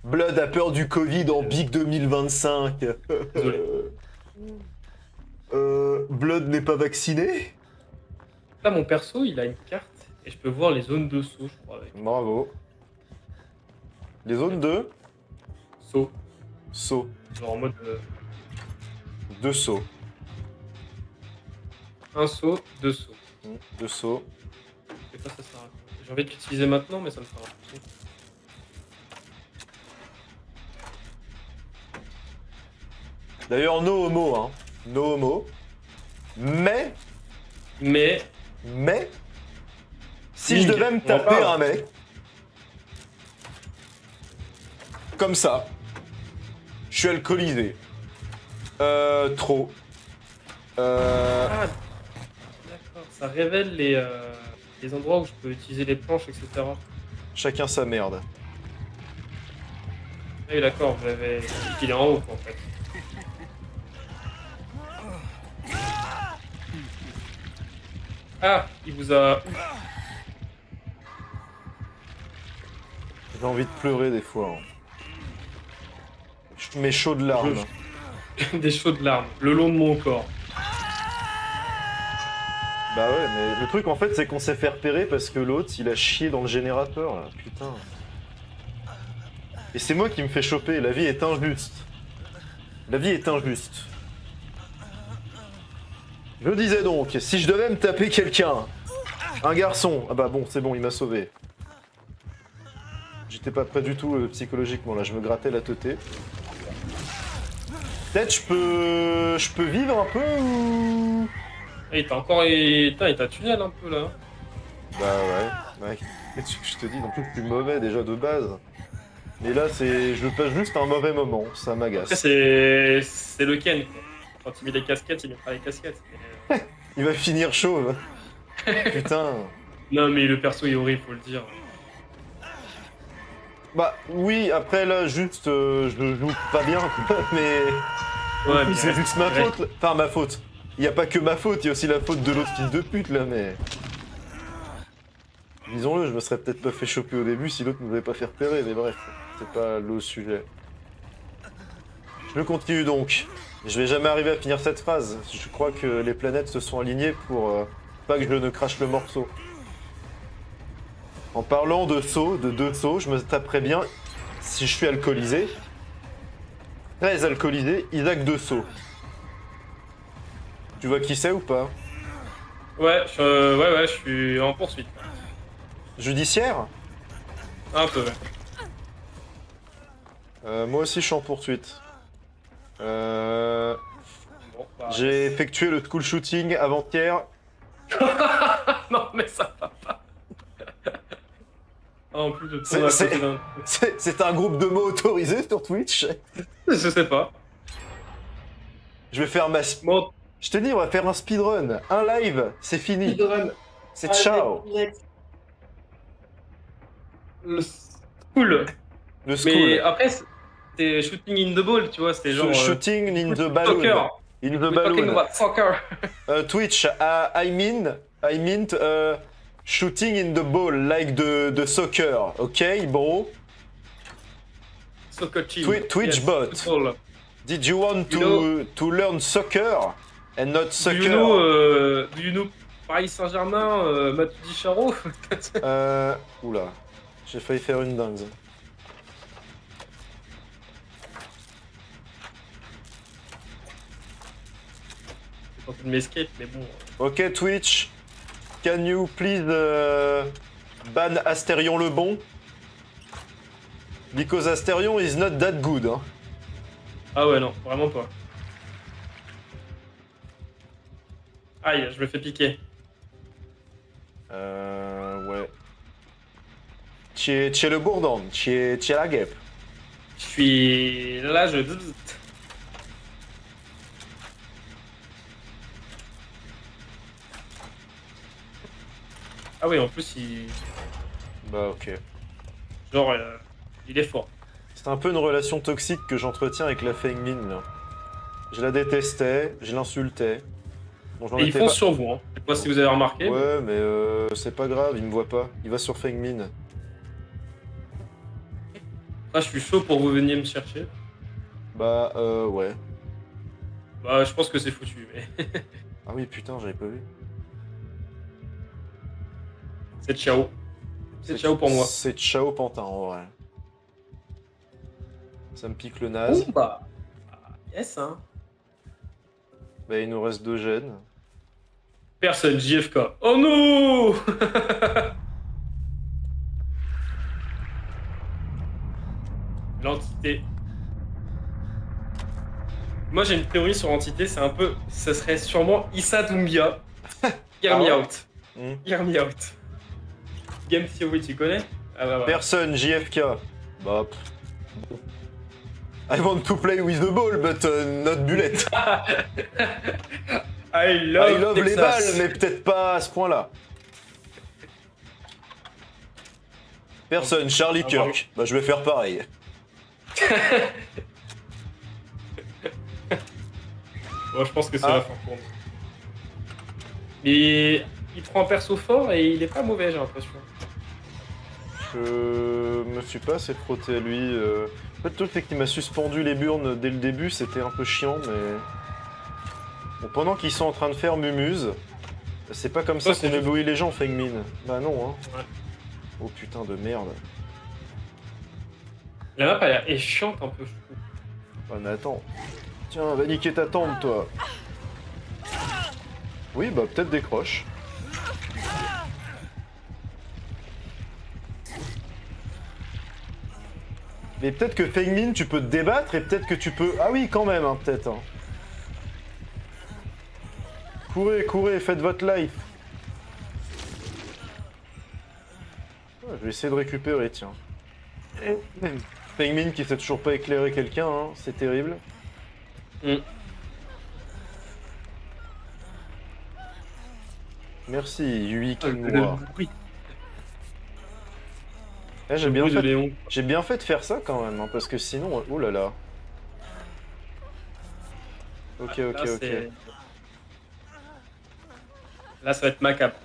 Blood a peur du Covid en Big 2025. Désolé. Blood n'est pas vacciné? Là, mon perso, il a une carte et je peux voir les zones de saut, je crois. Avec Bravo. Les zones de saut, saut. genre en mode Deux sauts. un saut, deux sauts. Deux sauts. Je sais pas, ça sert à quoi. J'ai envie de l'utiliser maintenant, mais ça me fera un peu. D'ailleurs, no homo, hein. No homo. Mais, Mais, si je Ning, devais me on en taper parle. un mec, comme ça, je suis alcoolisé. Trop. ah, d'accord, ça révèle les endroits où je peux utiliser les planches, etc. Chacun sa merde. Ah oui, d'accord, j'avais dit qu'il est en haut, en fait. Ah, il vous a... J'ai envie de pleurer des fois. Hein. Je mets chaud de larmes. des chaudes larmes le long de mon corps. Bah ouais, mais le truc en fait, c'est qu'on s'est fait repérer parce que l'autre, il a chié dans le générateur, là. Putain. Et c'est moi qui me fais choper. La vie est injuste. La vie est injuste. Je disais donc, si je devais me taper quelqu'un, un garçon, ah bah bon, c'est bon, il m'a sauvé. J'étais pas prêt du tout psychologiquement, là, je me grattais la teuté. Peut-être je peux vivre un peu ou... Et il t'a encore... il t'a tunnel un peu, là. Bah ouais. Qu'est-ce que je te dis, en plus je suis mauvais déjà de base. Mais là, je passe juste un mauvais moment, ça Après, m'agace. c'est le Ken, quoi. Quand il met les casquettes, il mettra les casquettes. Il va finir chauve. Putain. Non, mais le perso est horrible, faut le dire. Bah oui, après là, juste, je joue pas bien, quoi, mais... Ouais, mais c'est juste ma ouais. faute. Là. Enfin, ma faute. Il y a pas que ma faute, il y a aussi la faute de l'autre fils de pute, là, mais... Disons-le, je me serais peut-être pas fait choper au début si l'autre ne m'avait pas fait repérer, mais bref, c'est pas le sujet. Je continue donc. Je vais jamais arriver à finir cette phrase. Je crois que les planètes se sont alignées pour pas que je ne crache le morceau. En parlant de sauts, de deux sauts, je me taperais bien, si je suis alcoolisé, très alcoolisé, Isaac de Sceaux. Tu vois qui c'est ou pas? Ouais, ouais, je suis en poursuite. Judiciaire? Un peu, ouais. Moi aussi je suis en poursuite. Bon, bah... J'ai effectué le school shooting avant-hier. non, mais ça va pas. Ah, en plus, je C'est- tourne à c'est- côté d'un... C'est un groupe de mots autorisé sur Twitch. Je sais pas. Je vais faire ma... Bon, Je te dis, on va faire un speedrun. Un live, c'est fini. speedrun. C'est ciao. Le school. Le school. Mais après, c'était shooting in the ball, tu vois, c'était genre... Shooting in the balloon. soccer. In the We're talking balloon. about soccer. Twitch, I meant shooting in the ball, like the soccer. Okay, bro? Soccer team. Twitch Yes, bot. football. Did you want You to learn soccer and not Do soccer? you know Paris Saint-Germain, Matuidi Charo? Oula, j'ai failli faire une dingue. J'ai tenté de m'escape, mais bon. Ok, Twitch, can you please ban Astérion le bon? Because Astérion is not that good. Hein. Ah ouais, non, vraiment pas. Aïe, je me fais piquer. Ouais. Tu es le bourdon, tu es la guêpe. Je suis là, je... Ah oui, en plus, Bah ok. genre, il est fort. C'est un peu une relation toxique que j'entretiens avec la Fengmin là. Je la détestais, je l'insultais. Bon, j'en Et ils étais foncent pas- sur vous, hein. Je sais pas si vous avez remarqué. Ouais, mais c'est pas grave, il me voit pas. Il va sur Fengmin. Après, je suis chaud pour que vous veniez me chercher. Bah, ouais. Bah, je pense que c'est foutu, mais Ah oui, putain, j'avais pas vu. c'est ciao. C'est ciao pour moi. C'est ciao Pantin, en vrai. Ça me pique le naze. Bon, bah. Yes, hein. Bah, il nous reste 2 gènes. Personne, JFK. Oh non. L'entité. Moi j'ai une théorie sur l'entité, c'est un peu. Ça serait sûrement Issa Doumbia. Hear Ah me ouais out. Hmm. Hear me out. Game Theory, tu connais? Ah bah voilà. Personne, JFK. Bah, pff. I want to play with the ball, but not bullet. I I love, love les Texas. balles, mais peut-être pas à ce point-là. Personne, Charlie Ah, Kirk. Bah, je vais faire pareil. Bon, je pense que c'est Ah. la fin pour nous. Mais il prend un perso fort et il est pas mauvais, j'ai l'impression. Je me suis pas assez frotté à lui. En fait, le truc, c'est qu'il m'a suspendu les burnes dès le début, c'était un peu chiant, mais. Bon, pendant qu'ils sont en train de faire Mumuse, c'est pas comme ça c'est qu'on juste- éblouit les gens, Fengmin. Bah non, hein. Ouais. Oh putain de merde. La map elle est chiante un peu, je trouve. Ah, mais attends. Tiens, va niquer ta tombe, toi. Oui, bah peut-être décroche. Mais peut-être que Fengmin, tu peux te débattre et peut-être que tu peux... Ah oui, quand même, hein, peut-être. Hein. Courez, courez, faites votre life. Ah, je vais essayer de récupérer, tiens. Fengmin qui sait toujours pas éclairer quelqu'un, hein, c'est terrible. Mm. Merci, Yui Le Kimura. bruit. Eh, j'ai Le bien bruit de fait. Léon. J'ai bien fait de faire ça quand même, hein, parce que sinon, oh là là. Ok, Là, ok, ok. c'est- Là, ça va être macabre.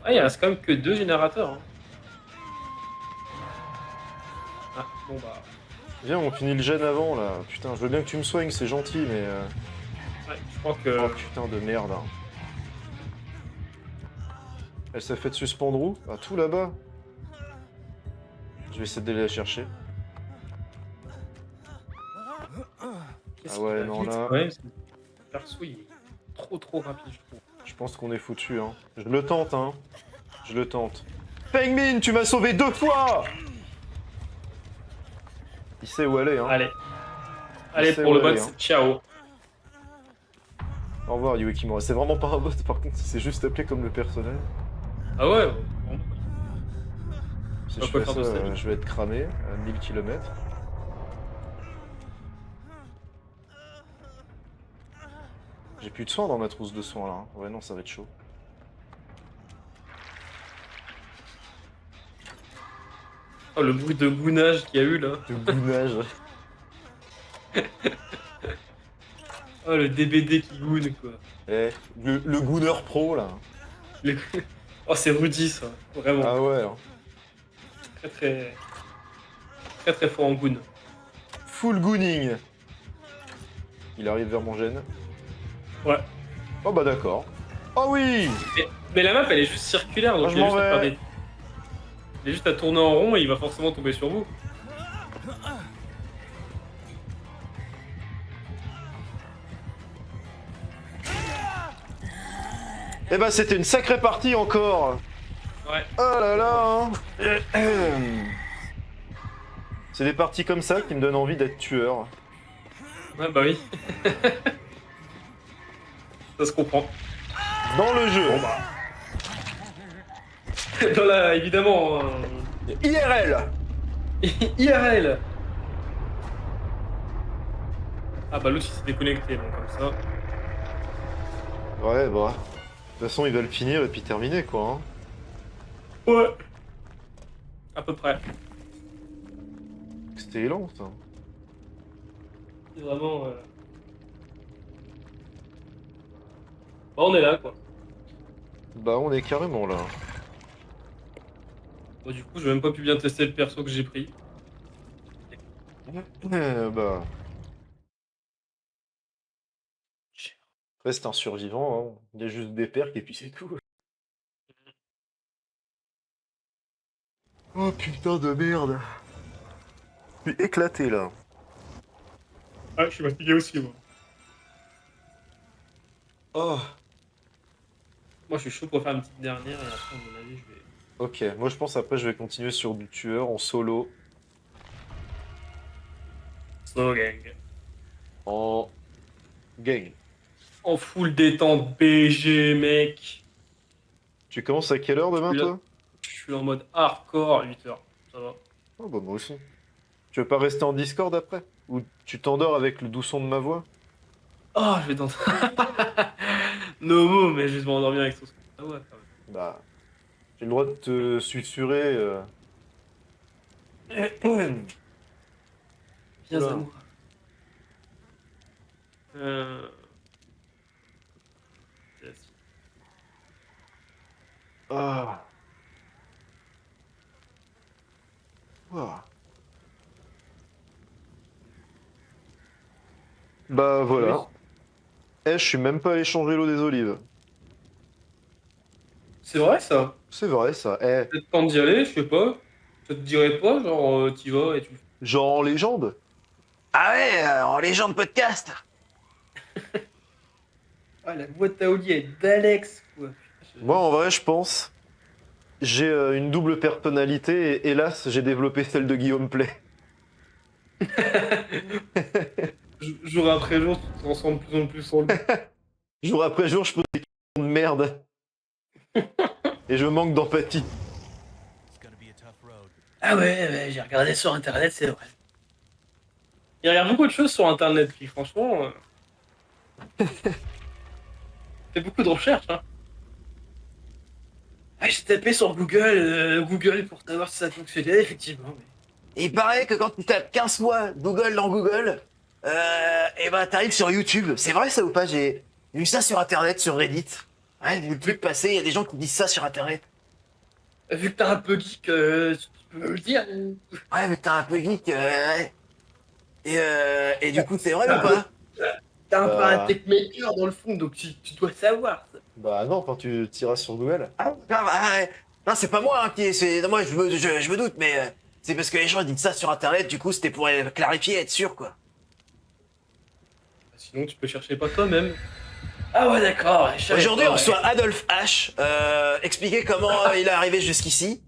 Ah, il reste quand même que 2 générateurs. Hein. Ah, bon bah. Viens, on finit le gène avant là. Putain, je veux bien que tu me soignes, c'est gentil, mais. Ouais, je crois que. Oh putain de merde. Hein. Elle s'est fait suspendre où? Ah, tout là-bas. Je vais essayer d'aller la chercher. Qu'est-ce Ah ouais, qu'il va non, vite, là- quand même, ce perso, il est trop rapide, je trouve. Je pense qu'on est foutu, hein. Je le tente, hein. Je le tente. Fengmin, tu m'as sauvé 2 fois! Il sait où aller, hein. Allez. Allez, sait pour où le bot, aller, hein. c'est ciao. Au revoir, Yui Kimura. C'est vraiment pas un bot, par contre, c'est juste appelé comme le personnage. Ah ouais, bon. Si On je peut fais faire ça, de ça, du coup. je vais être cramé à 1000 km. J'ai plus de soins dans ma trousse de soins là. Hein. Ouais, non, ça va être chaud. Oh, le bruit de gounage qu'il y a eu là. Le gounage. Oh, le DBD qui goune quoi. Eh, le Gooner Pro là. Les- Oh, c'est Rudy ça. Vraiment. Ah ouais. Hein. Très fort en goon. Full gooning. Il arrive vers mon gène. Ouais. Oh bah d'accord. Oh oui. Mais la map elle est juste circulaire donc Ah, je il, a m'en juste à vais. faire des- il est juste à tourner en rond et il va forcément tomber sur vous. Eh bah c'était une sacrée partie encore. Ouais. Oh là là. Hein. C'est des parties comme ça qui me donnent envie d'être tueur. Ouais bah oui. Ça se comprend. Dans le jeu. Bon bah. Dans la, évidemment. IRL. IRL. Ah bah l'autre il s'est déconnecté bon comme ça. Ouais, bah. De toute façon, il va le finir et puis terminer, quoi. Hein. Ouais. À peu près. C'était lent, ça. C'est vraiment. Bah on est là quoi. Bah, on est carrément là. Bon, du coup, j'ai même pas pu bien tester le perso que j'ai pris. Bah. Reste un survivant, hein. Il y a juste des perks et puis c'est tout. Oh putain de merde. Je suis éclaté là. Ah, je suis fatigué aussi, moi. Oh. Moi, je suis chaud pour faire une petite dernière et après, à mon avis, je vais. Ok, moi je pense après je vais continuer sur du tueur en solo. Snow Gang. En gang. En full détente BG, mec. Tu commences à quelle heure Je demain suis là- toi? je suis en mode hardcore 8 heures. Ça va. Oh bah moi aussi. Tu veux pas rester en Discord après? Ou tu t'endors avec le doux son de ma voix? Oh, je vais dans. No, mais je vais m'endormir avec son. Ah ouais, quand Bah, j'ai le droit de te susurrer. même. Bien Oula. amour. Euh... yes. Ah. Ah. Bah Oui. voilà. Eh, je suis même pas allé changer l'eau des olives. C'est vrai ça. C'est vrai ça. Eh, Peut-être temps d'y aller, je sais pas. Ça te dirait pas, genre t'y vas et tu le fais. genre en légende? Ah ouais, en légende podcast. Ah, la boîte à outils est d'Alex, quoi. Moi en vrai, je pense. J'ai une double personnalité et hélas, j'ai développé celle de Guillaume Play. Jour après jour, tu te transformes de plus en plus en lui. Jour après jour, je pose des questions de merde. Et je manque d'empathie. Ah ouais, j'ai regardé sur internet, c'est vrai. Il regarde beaucoup de choses sur internet, puis franchement, fait beaucoup de recherches, hein. Ah, j'ai tapé sur Google pour savoir si ça fonctionnait, effectivement. Mais... Il paraît que quand tu tapes 15 fois Google dans Google, et ben t'arrives sur YouTube. C'est vrai ça ou pas? J'ai vu ça sur internet, sur Reddit. Ouais, j'ai vu le truc passer, il y a des gens qui disent ça sur internet. Vu que t'es un peu geek, tu peux me le dire. Ouais, mais t'es un peu geek, ouais. Et du coup, c'est vrai ou pas? T'es un peu un Bah, techmaker dans le fond, donc tu dois savoir. Ça. bah non, quand tu tiras sur Google. Ah, ouais. Non, c'est pas moi, hein, non, moi, je me doute, mais c'est parce que les gens disent ça sur internet, du coup, c'était pour clarifier, être sûr, quoi. Sinon, tu peux chercher pas toi-même. Ah ouais, d'accord. je savais Aujourd'hui, pas, on ouais. reçoit Adolphe H. Expliquer comment il est arrivé jusqu'ici,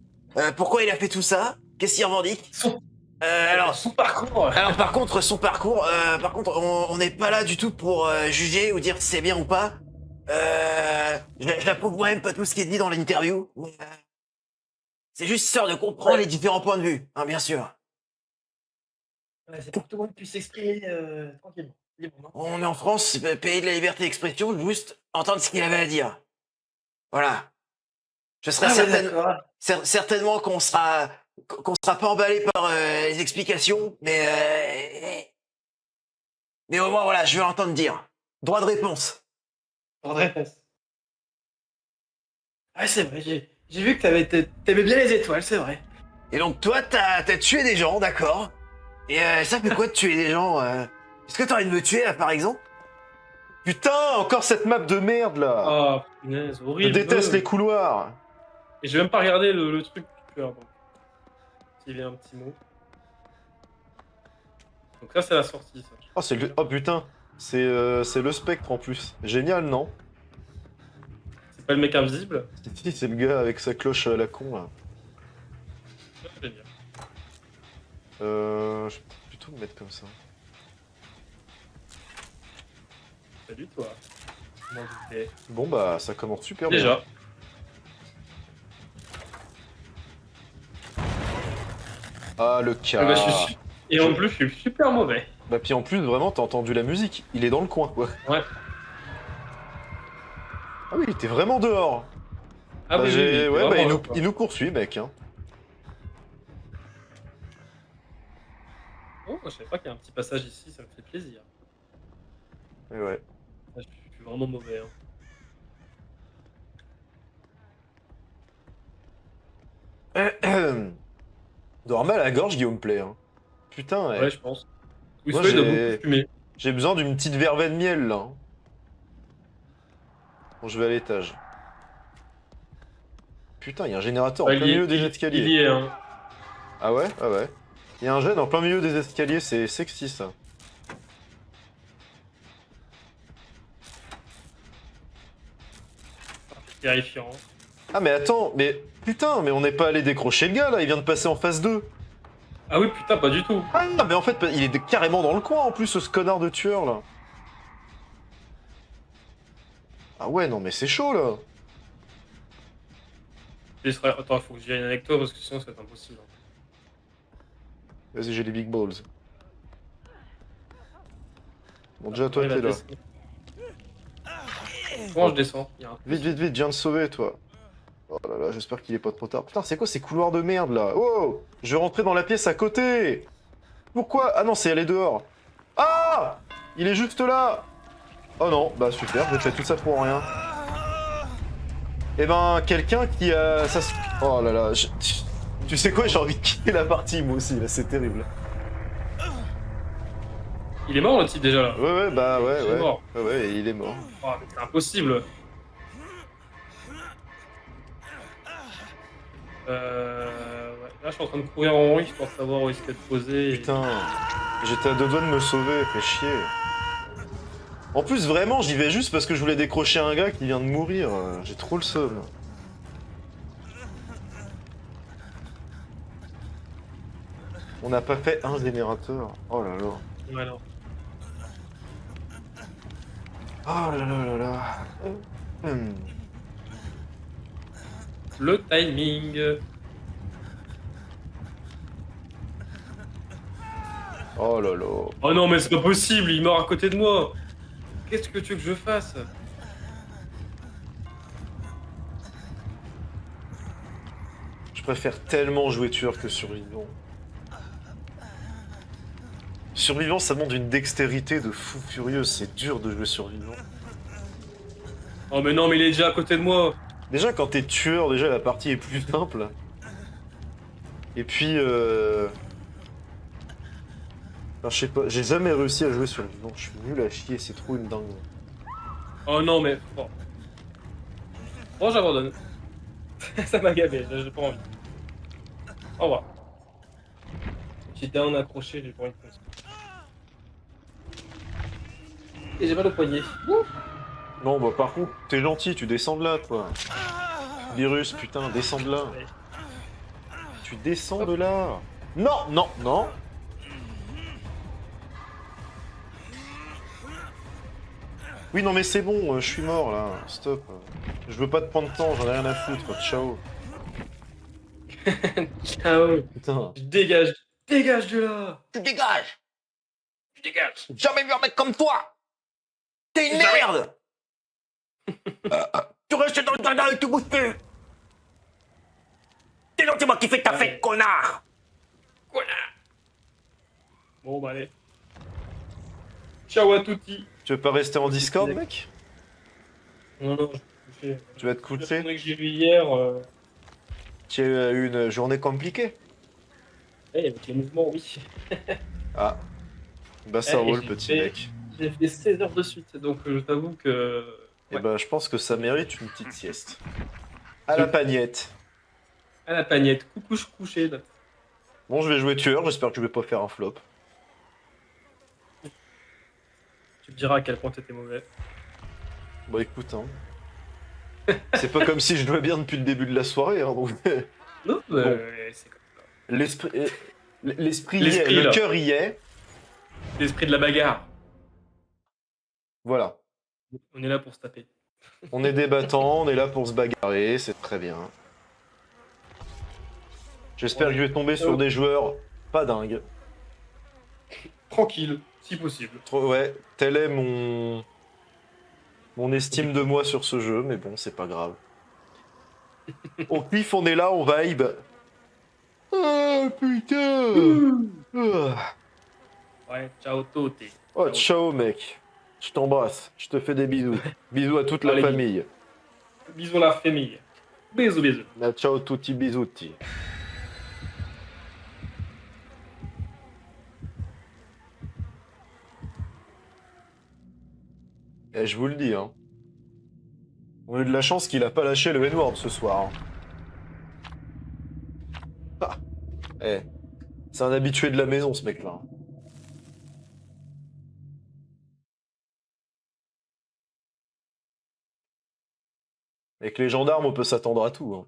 pourquoi il a fait tout ça, qu'est-ce qu'il revendique. Son, Alors, son parcours. par contre, son parcours, on n'est pas là du tout pour juger ou dire si c'est bien ou pas. J'approuve moi-même pas tout ce qui est dit dans l'interview. Mais, c'est juste histoire de comprendre les différents points de vue, hein, bien sûr. Ouais, c'est pour que tout le monde puisse s'exprimer tranquillement, librement. On est en France, pays de la liberté d'expression, juste entendre ce qu'il avait à dire. Voilà. Je serais Ah ouais, d'accord. certainement qu'on sera pas emballé par les explications, mais au moins voilà, je vais l'entendre dire. Droit de réponse. André. Ouais, c'est vrai, j'ai vu que t'aimais bien les étoiles, c'est vrai. Et donc toi, t'as tué des gens, d'accord. Et ça fait quoi de tuer des gens Est-ce que t'as envie de me tuer là, par exemple? Putain, encore cette map de merde là! Ah, punaise, Je horrible. déteste les couloirs! Et je vais même pas regarder le truc du tueur, donc. S'il y avait un petit mot. Donc là, c'est la sortie, ça. Oh, oh putain, c'est le spectre en plus. Génial, non? C'est pas le mec invisible. C'est le gars avec sa cloche à la con là. Ouais, génial. Je vais plutôt me mettre comme ça. Salut, toi. Je m'en doutais. Bon bah, ça commence super bien. Déjà. Ah, le Ah bah, cas. Et en plus, je suis super mauvais. Bah, puis en plus, vraiment, t'as entendu la musique. Il est dans le coin, quoi. Ouais. Ah oui, il était vraiment dehors. Ah Bah, oui, ouais, bah, vraiment, il nous, quoi. il nous poursuit, mec. Hein. Oh, je savais pas qu'il y a un petit passage ici, ça me fait plaisir. Et ouais. Ah, je suis vraiment mauvais. Hein. Doit mal à la gorge, Guillaume Play. Hein. Putain, Ouais, je pense. Oui, Moi, soit il doit beaucoup fumer. j'ai besoin d'une petite verveine miel, là. Hein. Bon, je vais à l'étage. Putain, il y a un générateur en Ouais, plein milieu des il escaliers. y est, hein. Ah ouais? Ah ouais. Il y a un gène en plein milieu des escaliers, c'est sexy, ça. Terrifiant. Ah mais attends, mais... Putain, mais on n'est pas allé décrocher le gars, là, il vient de passer en phase 2. Ah oui, putain, pas du tout. Ah, mais en fait, il est carrément dans le coin, en plus, ce connard de tueur, là. Ah ouais, non, mais c'est chaud, là. Attends, faut que j'y aille avec toi parce que sinon c'est impossible. Vas-y, j'ai les big balls. Bon, déjà, toi, Ouais, t'es là. Comment je descends? Il y a un... Vite, vite, vite, viens de sauver, toi. Oh là là, j'espère qu'il est pas trop tard. Putain, c'est quoi ces couloirs de merde, là? Oh! Je vais rentrer dans la pièce à côté! Pourquoi? Ah non, c'est aller dehors. Ah! Il est juste là! Oh non, bah super, j'ai fait tout ça pour rien. Eh ben, quelqu'un qui a... Oh là là, tu sais quoi, j'ai envie de quitter la partie, moi aussi, là, c'est terrible. Il est mort le type déjà là. Ouais, ouais, bah ouais, Il est ouais. mort. Ouais, ouais, il est mort. Oh, mais c'est impossible. Ouais. Là je suis en train de courir en rond pour savoir où est-ce qu'elle est posée. Putain, j'étais à deux doigts de me sauver, fais chier. En plus, vraiment, j'y vais juste parce que je voulais décrocher un gars qui vient de mourir. J'ai trop le seum. On n'a pas fait un générateur. Oh là là. Ouais, non. Oh là là là là. Hum. Le timing. Oh là là. Oh non mais c'est pas possible, il meurt à côté de moi. Qu'est-ce que tu veux que je fasse? Je préfère tellement jouer tueur que survivant. Survivant, ça demande une dextérité de fou furieux. C'est dur de jouer survivant. Oh mais non mais il est déjà à côté de moi. Déjà, quand t'es tueur, déjà la partie est plus simple. Et puis, enfin, je sais pas, j'ai jamais réussi à jouer survivant. Je suis nul à chier, c'est trop une dingue. Oh non mais... Bon, bon j'abandonne. Ça m'a gavé, j'ai pas envie. Au revoir. J'étais un accroché, j'ai pas envie de penser. Et j'ai mal au poignet. Non, bah par contre, t'es gentil, tu descends de là, toi. Virus, putain, descends de là. Tu descends de là. Non, non, non. Oui, non, mais c'est bon, je suis mort là. Stop. Je veux pas te prendre de temps, j'en ai rien à foutre. Ciao. Ciao. Putain. Dégage. Dégage de là. Tu dégages! Tu dégages. Jamais vu un mec comme toi! T'es une Jamais. merde! Tu restes dans le jardin et tu bouges plus! C'est donc c'est moi qui fais ta fête, connard! Connard. Bon bah allez. Ciao à tutti. Tu veux pas rester en Discord, mec? Non, non, je vais me coucher. Tu vas te La coucher? journée que j'ai vue hier, Tu as eu une journée compliquée? avec les mouvements, oui. Ah. Bah ça Eh, et roule, j'ai petit fait- mec. J'ai fait 16 heures de suite, donc je t'avoue que... Et bah je pense que ça mérite une petite sieste. À la pagnette. À la pagnette, coucou, je suis couché. Là. Bon, je vais jouer tueur, j'espère que je vais pas faire un flop. Tu me diras à quel point t'étais mauvais. Bah écoute, hein. C'est pas comme si je jouais bien depuis le début de la soirée, hein, donc... Non, c'est comme ça. L'esprit y est, L'esprit, le là. cœur y est. L'esprit de la bagarre. Voilà. On est là pour se taper. On est débattant, on est là pour se bagarrer, c'est très bien. J'espère que je vais tomber sur des joueurs pas dingues. Tranquille, si possible. Ouais, tel est mon estime de moi sur ce jeu, mais bon, c'est pas grave. On kiffe, on est là, on vibe. Ah putain. Ah. Ouais, ciao Toté. Oh, ciao mec. Je t'embrasse, je te fais des bisous. Bisous à toute la Allez. famille. Bisous la famille. Bisous, bisous. Ciao tutti bisutti. Et je vous le dis, hein. On a eu de la chance qu'il a pas lâché le N-word ce soir. Hein. Ah. Eh. C'est un habitué de la maison, ce mec-là. Hein. Avec les gendarmes, on peut s'attendre à tout. Hein.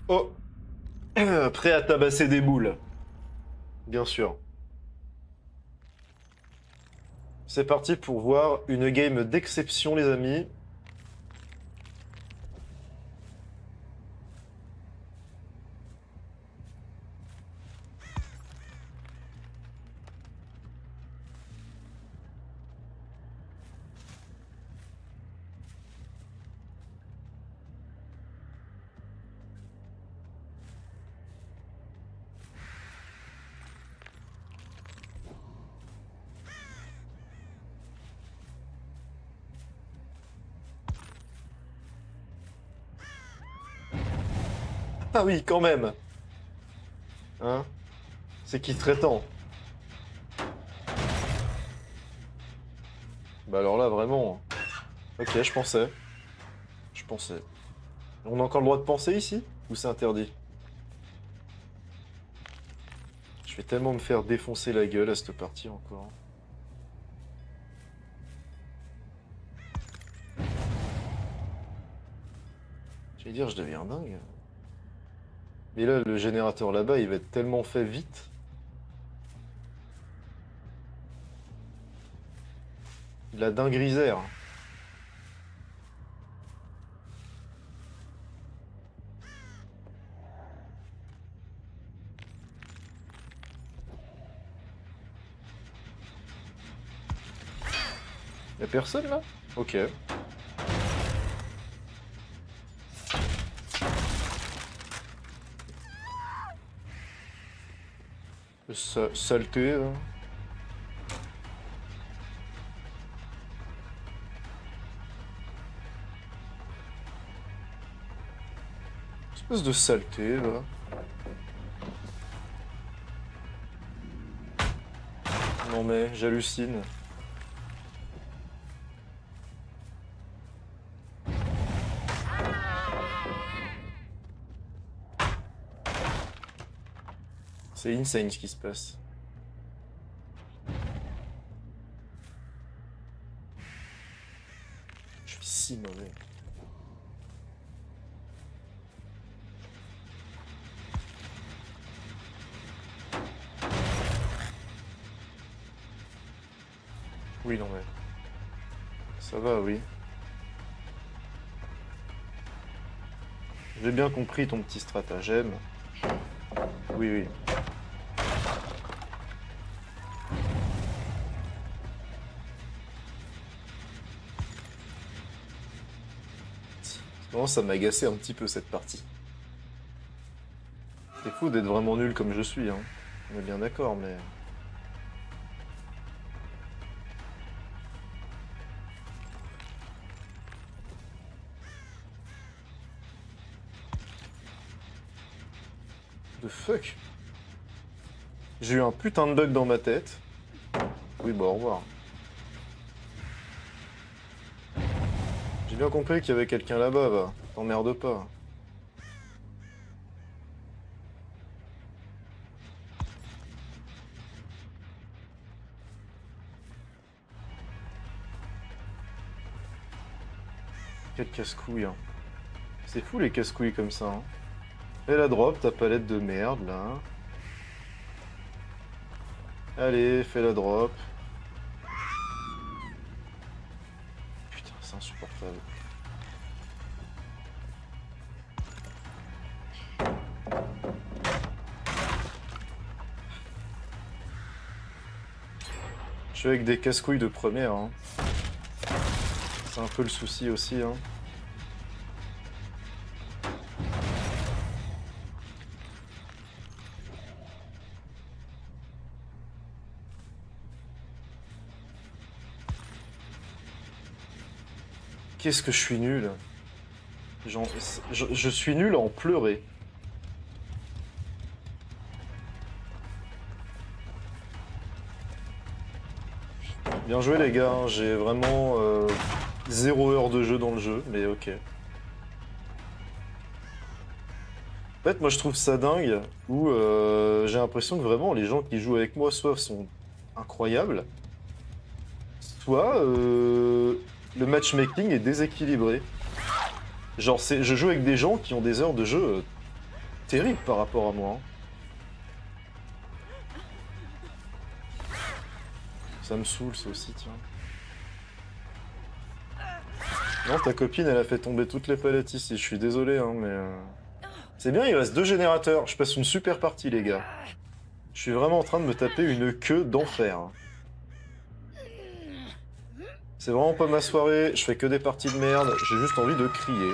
Oh. Prêt à tabasser des boules. Bien sûr. C'est parti pour voir une game d'exception, les amis. Ah oui, quand même. Hein? C'est qui serait temps. Bah alors là, vraiment. Ok, je pensais. Je pensais. On a encore le droit de penser ici? Ou c'est interdit? Je vais tellement me faire défoncer la gueule à cette partie encore. J'allais dire, je deviens dingue. Mais là, le générateur là-bas, il va être tellement fait vite. La dinguerisère. Y'a personne là? Ok. Saleté. Hein. Espèce de saleté là. Non mais j'hallucine. C'est insane ce qui se passe. Je suis si mauvais. Oui, non mais... Ça va, oui. J'ai bien compris ton petit stratagème. Oui, oui. Vraiment, ça m'a agacé un petit peu cette partie. C'est fou d'être vraiment nul comme je suis, hein. On est bien d'accord, mais... The fuck? J'ai eu un putain de bug dans ma tête. Oui, bah au revoir. J'ai bien compris qu'il y avait quelqu'un là-bas, va. T'emmerde pas. Quel casse-couille, hein. C'est fou les casse-couilles comme ça, hein. Et la drop, ta palette de merde, là. Allez, fais la drop. Putain, c'est insupportable. Je suis avec des casse-couilles de première. Hein. C'est un peu le souci aussi. Hein. Qu'est-ce que je suis nul. Je suis nul à en pleurer. Bien joué les gars, hein. J'ai vraiment 0 heure de jeu dans le jeu, mais ok. En fait, moi je trouve ça dingue, où j'ai l'impression que vraiment les gens qui jouent avec moi soit sont incroyables, soit le matchmaking est déséquilibré. Genre, je joue avec des gens qui ont des heures de jeu terribles par rapport à moi. Hein. Ça me saoule, ça aussi, tiens. Non, ta copine, elle a fait tomber toutes les palettes ici. Je suis désolé, hein, mais... C'est bien, il reste 2 générateurs. Je passe une super partie, les gars. Je suis vraiment en train de me taper une queue d'enfer. C'est vraiment pas ma soirée. Je fais que des parties de merde. J'ai juste envie de crier.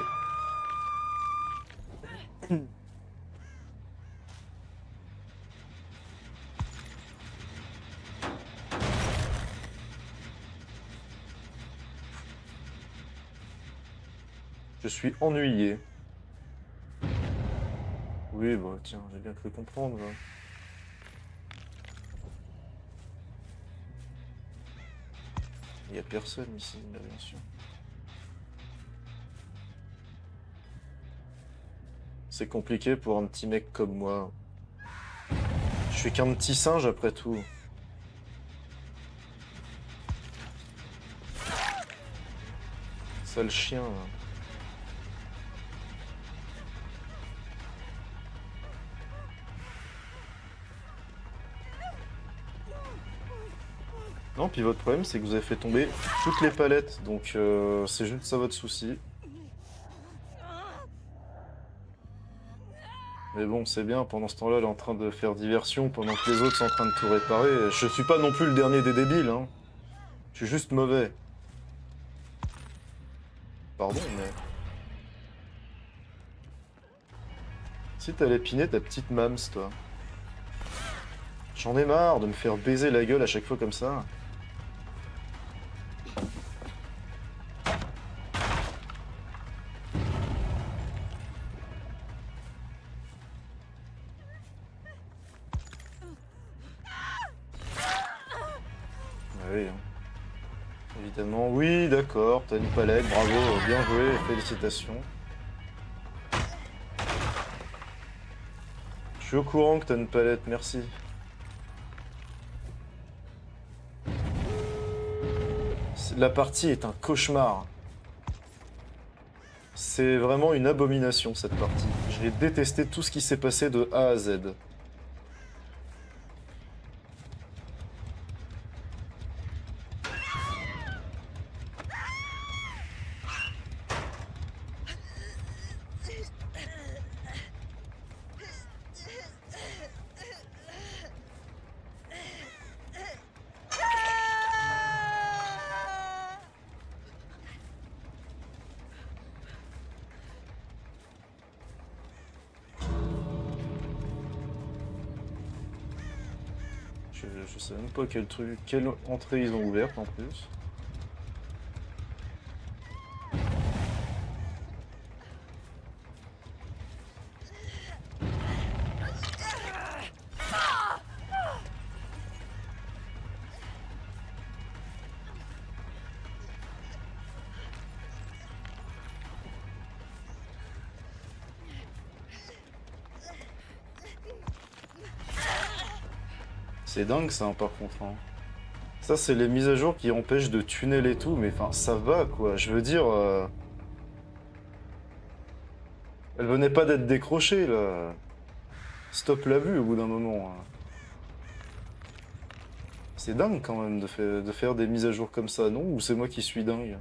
Je suis ennuyé. Oui, bah tiens, j'ai bien cru comprendre. Là. Il y a personne ici, là, bien sûr. C'est compliqué pour un petit mec comme moi. Je suis qu'un petit singe après tout. Sale chien, là. Non, puis votre problème, c'est que vous avez fait tomber toutes les palettes, donc c'est juste ça votre souci. Mais bon, c'est bien, pendant ce temps-là, elle est en train de faire diversion, pendant que les autres sont en train de tout réparer. Je suis pas non plus le dernier des débiles, hein. Je suis juste mauvais. Pardon, mais... Si t'allais piner ta petite mams, toi. J'en ai marre de me faire baiser la gueule à chaque fois comme ça. Ah oui, hein. Évidemment, oui, d'accord, t'as une palette, bravo, bien joué, félicitations. Je suis au courant que t'as une palette, merci. La partie est un cauchemar. C'est vraiment une abomination cette partie. J'ai détesté tout ce qui s'est passé de A à Z. Je sais même pas quelle entrée ils ont ouverte en plus. C'est dingue ça, hein, par contre. Hein. Ça, c'est les mises à jour qui empêchent de tunnel et tout, mais enfin, ça va quoi. Je veux dire. Elle venait pas d'être décrochée là. Stop la vue au bout d'un moment. Hein. C'est dingue quand même de faire des mises à jour comme ça, non? Ou c'est moi qui suis dingue?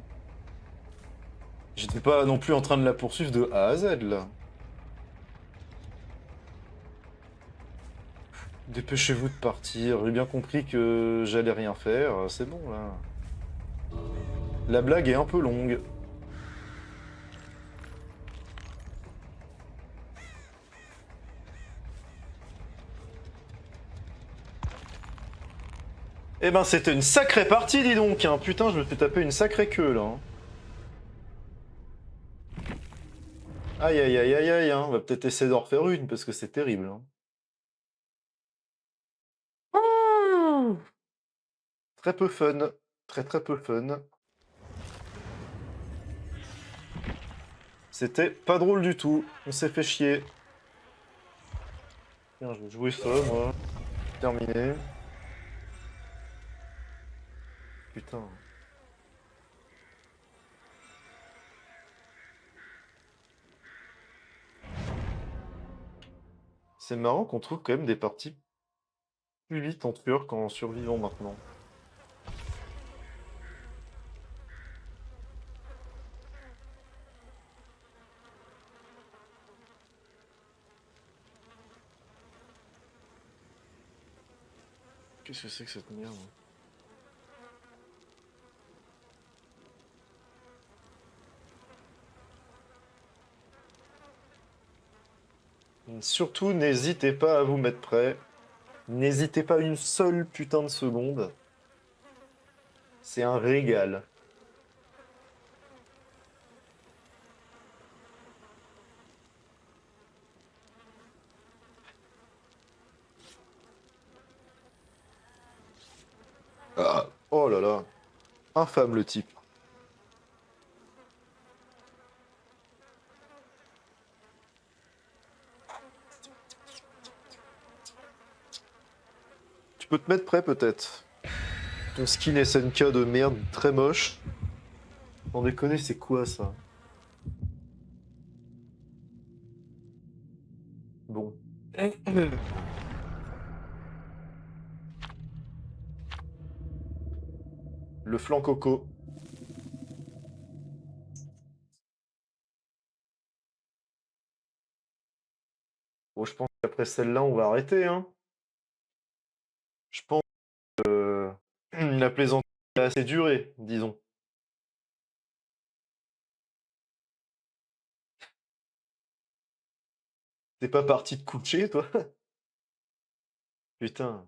J'étais pas non plus en train de la poursuivre de A à Z là. Dépêchez-vous de partir. J'ai bien compris que j'allais rien faire. C'est bon, là. La blague est un peu longue. Eh ben, c'était une sacrée partie, dis donc, hein. Putain, je me suis tapé une sacrée queue, là. Hein. Aïe, aïe, aïe, aïe, aïe, hein. On va peut-être essayer d'en refaire une, parce que c'est terrible, hein. Ouh. Très peu fun. Très, très peu fun. C'était pas drôle du tout. On s'est fait chier. Tiens, je vais jouer ça, moi. Terminé. Putain. C'est marrant qu'on trouve quand même des parties plus vite en tueur qu'en survivant maintenant. Qu'est-ce que c'est que cette merde? Surtout, n'hésitez pas à vous mettre prêt. N'hésitez pas une seule putain de seconde. C'est un régal. Ah. Oh là là. Infâme le type. Tu peux te mettre prêt peut-être. Ton skin SNK de merde très moche. Sans déconner, c'est quoi ça? Bon. Le flanc coco. Bon, je pense qu'après celle-là, on va arrêter, hein. Je pense que la plaisanterie a assez duré, disons. T'es pas parti te coucher, toi? Putain.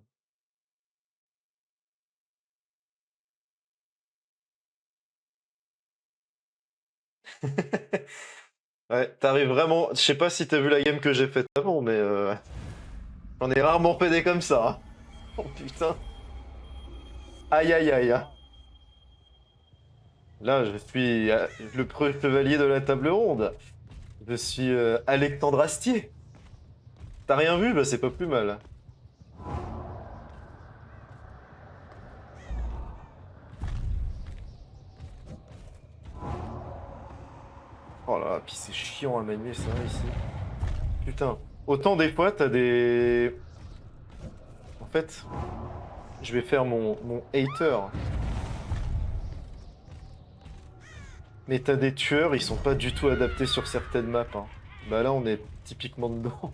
Ouais, t'arrives vraiment. Je sais pas si t'as vu la game que j'ai faite avant, mais j'en ai rarement fait des comme ça. Hein. Oh putain. Aïe aïe aïe. Hein. Là, je suis le preux chevalier de la table ronde. Je suis Alexandre Astier. T'as rien vu? Bah c'est pas plus mal. Oh là là, puis c'est chiant à manier ça ici. Putain. Autant des fois t'as des... En fait, je vais faire mon hater. Mais t'as des tueurs, ils sont pas du tout adaptés sur certaines maps. Hein. Bah là, on est typiquement dedans.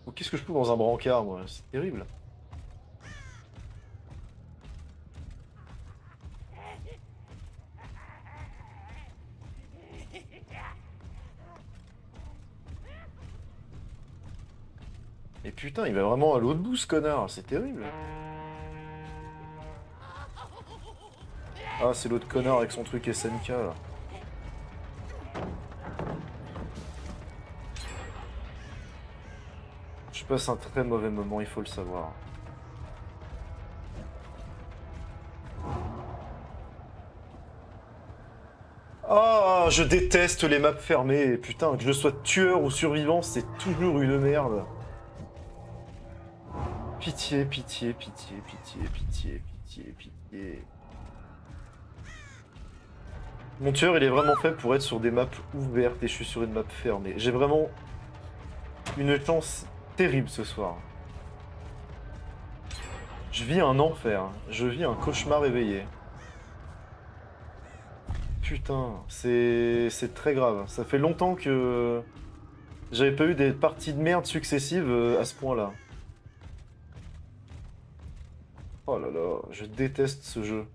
Oh, qu'est-ce que je fous dans un brancard, moi? C'est terrible. Et putain, il va vraiment à l'autre bout, ce connard. C'est terrible. Ah, c'est l'autre connard avec son truc SNK, là. Je passe un très mauvais moment, il faut le savoir. Ah, je déteste les maps fermées. Putain, que je sois tueur ou survivant, c'est toujours une merde. Pitié, pitié, pitié, pitié, pitié, pitié, pitié. Mon tueur, il est vraiment fait pour être sur des maps ouvertes et je suis sur une map fermée. J'ai vraiment une chance terrible ce soir. Je vis un enfer. Je vis un cauchemar éveillé. Putain, c'est très grave. Ça fait longtemps que J'avais pas eu des parties de merde successives à ce point-là. Oh là là, je déteste ce jeu.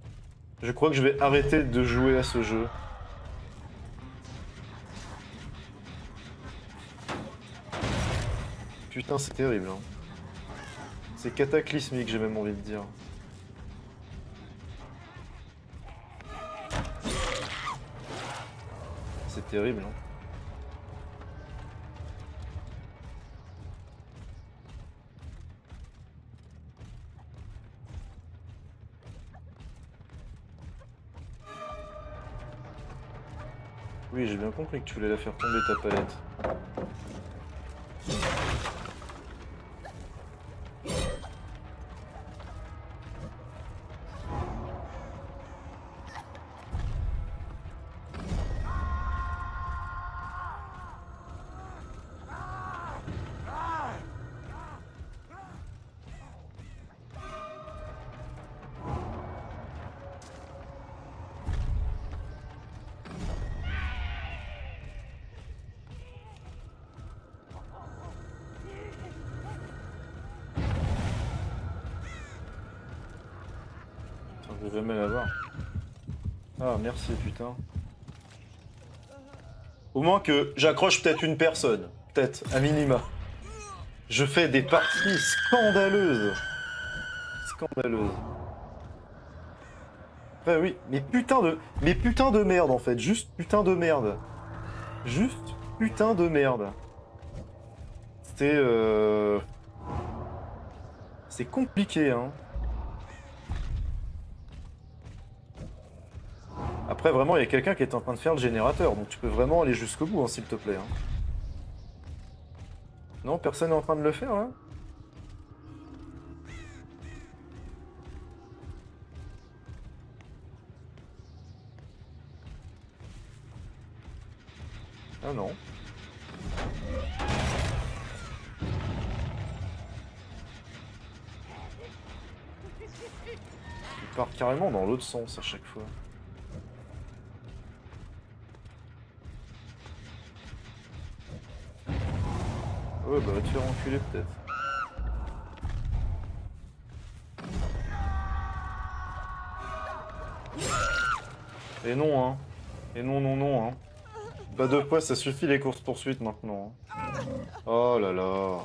Je crois que je vais arrêter de jouer à ce jeu. Putain, c'est terrible. Hein. C'est cataclysmique, j'ai même envie de dire. C'est terrible. Hein. Oui, j'ai bien compris que tu voulais la faire tomber ta palette. Je vais jamais l'avoir. Ah, merci, putain. Au moins que j'accroche peut-être une personne. Peut-être, à minima. Je fais des parties scandaleuses. Scandaleuses. Après, oui, mais putain de... Mais putain de merde, en fait. Juste putain de merde. Juste putain de merde. C'est compliqué, hein. Après, vraiment, il y a quelqu'un qui est en train de faire le générateur, donc tu peux vraiment aller jusqu'au bout, hein, s'il te plaît. Hein. Non, personne n'est en train de le faire, là? Ah non. Il part carrément dans l'autre sens à chaque fois. Ouais, bah va te faire enculer peut-être. Et non, hein. Et non, non, non, hein. Pas deux fois, ça suffit les courses-poursuites maintenant. Hein. Oh là là.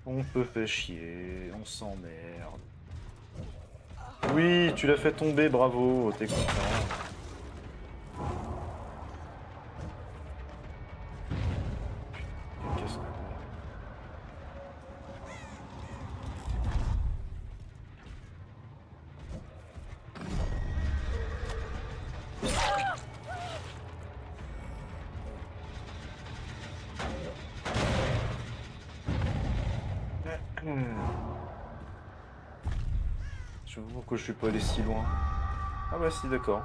On peut faire chier, on s'emmerde. Oui, tu l'as fait tomber, bravo, t'es content. Qu'est-ce que... Je vois pourquoi je suis pas allé si loin. Ah bah si, d'accord.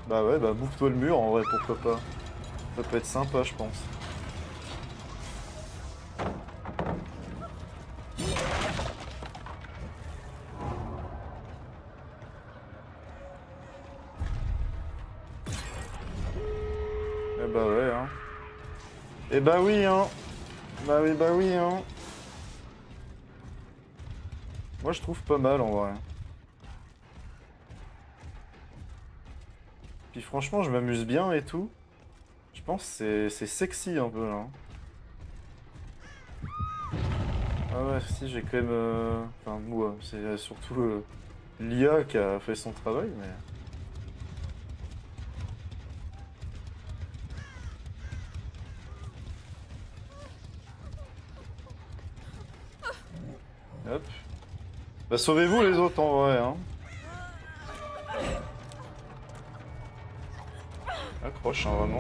Bah ouais, bah bouffe-toi le mur en vrai, pourquoi pas. Ça peut être sympa, je pense. Eh bah ouais, hein. Eh bah oui, hein. Bah oui, hein. Moi, je trouve pas mal, en vrai. Puis franchement, je m'amuse bien et tout. Je pense que c'est sexy un peu, là. Ah ouais, si, j'ai quand même... Enfin, moi, c'est surtout l'IA qui a fait son travail, mais... Hop. Bah sauvez-vous les autres en vrai, hein. Accroche, hein, vraiment.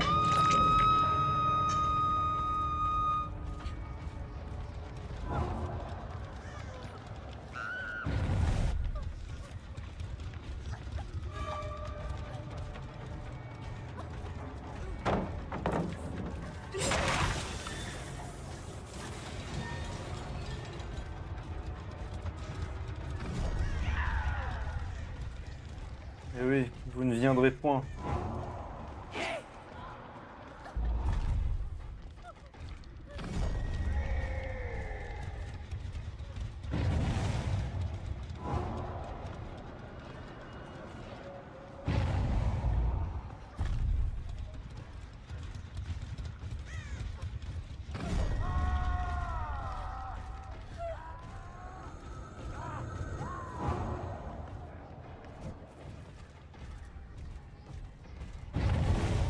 viendrai point.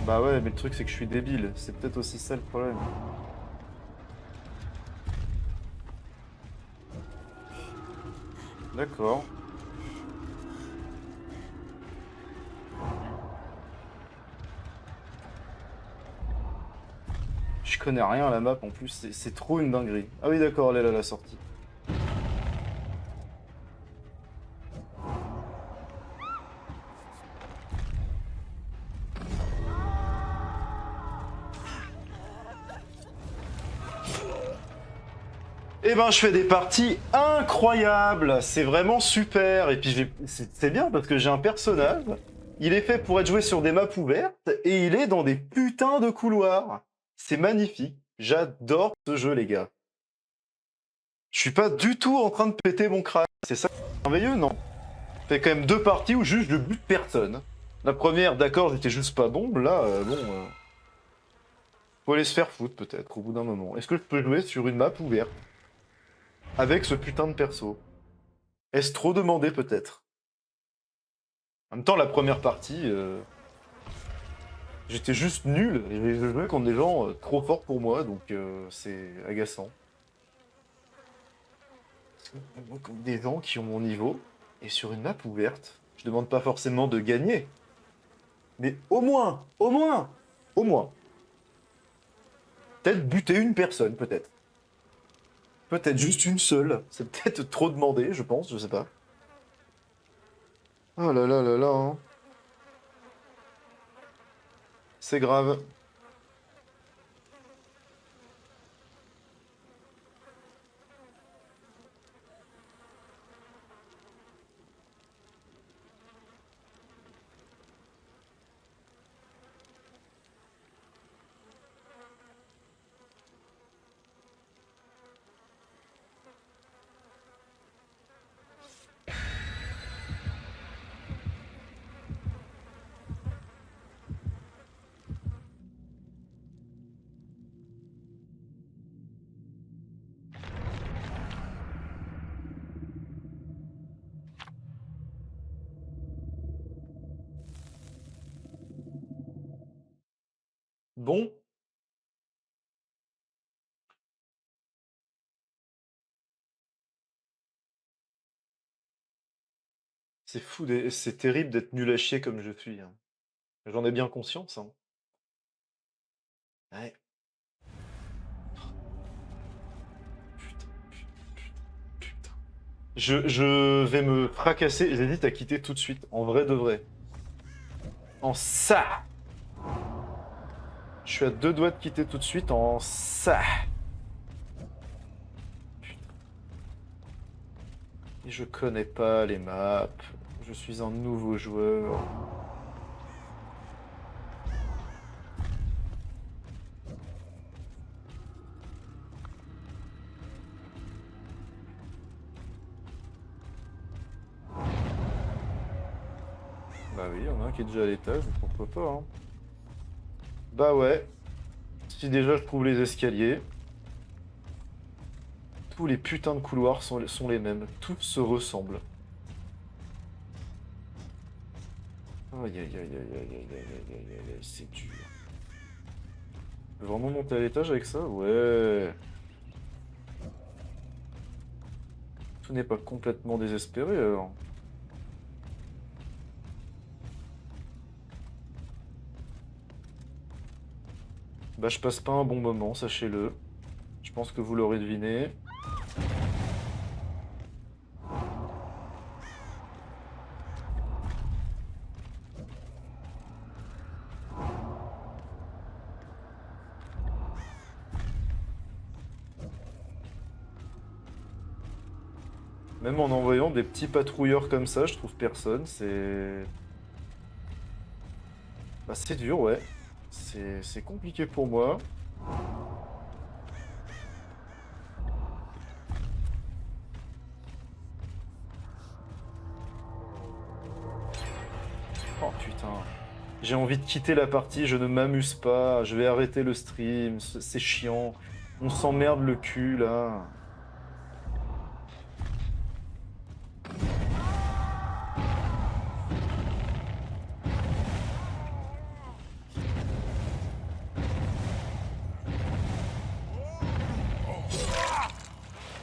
Bah ouais, mais le truc c'est que je suis débile. C'est peut-être aussi ça le problème. D'accord. Je connais rien à la map en plus, c'est trop une dinguerie. Ah oui d'accord, elle est là la sortie. Eh ben, je fais des parties incroyables, c'est vraiment super. Et puis c'est bien parce que j'ai un personnage, il est fait pour être joué sur des maps ouvertes et il est dans des putains de couloirs. C'est magnifique, j'adore ce jeu les gars. Je suis pas du tout en train de péter mon crâne, c'est ça qui est merveilleux, non? Fait quand même 2 parties où juste je bute personne. La première, d'accord, j'étais juste pas bon, là, faut aller se faire foutre peut-être au bout d'un moment. Est-ce que je peux jouer sur une map ouverte avec ce putain de perso? Est-ce trop demandé peut-être? En même temps, la première partie, j'étais juste nul. Et je jouais contre des gens trop forts pour moi, donc c'est agaçant. Contre des gens qui ont mon niveau, et sur une map ouverte, je demande pas forcément de gagner. Mais au moins, peut-être buter une personne, peut-être. Peut-être juste une seule. C'est peut-être trop demandé, je pense, je sais pas. Oh là là là là, hein. C'est grave. Bon. C'est fou, c'est terrible d'être nul à chier comme je suis, hein. J'en ai bien conscience, hein. Ouais. Putain, putain. Je vais me fracasser, j'hésite à quitter tout de suite, en vrai de vrai. En ça! Je suis à 2 doigts de quitter tout de suite en ça! Putain. Et je connais pas les maps. Je suis un nouveau joueur. Bah oui, il y en a un qui est déjà à l'étage, donc pourquoi pas, hein. Bah ouais. Si déjà je trouve les escaliers. Tous les putains de couloirs sont les mêmes. Tous se ressemblent. Aïe aïe aïe aïe aïe aïe aïe aïe aïe aïe, c'est dur. Je peux vraiment monter à l'étage avec ça? Ouais. Tout n'est pas complètement désespéré alors. Bah je passe pas un bon moment, sachez-le. Je pense que vous l'aurez deviné. Même en envoyant des petits patrouilleurs comme ça, je trouve personne, c'est... Bah c'est dur, ouais. C'est compliqué pour moi. Oh putain. J'ai envie de quitter la partie, je ne m'amuse pas, je vais arrêter le stream, c'est chiant. On s'emmerde le cul là.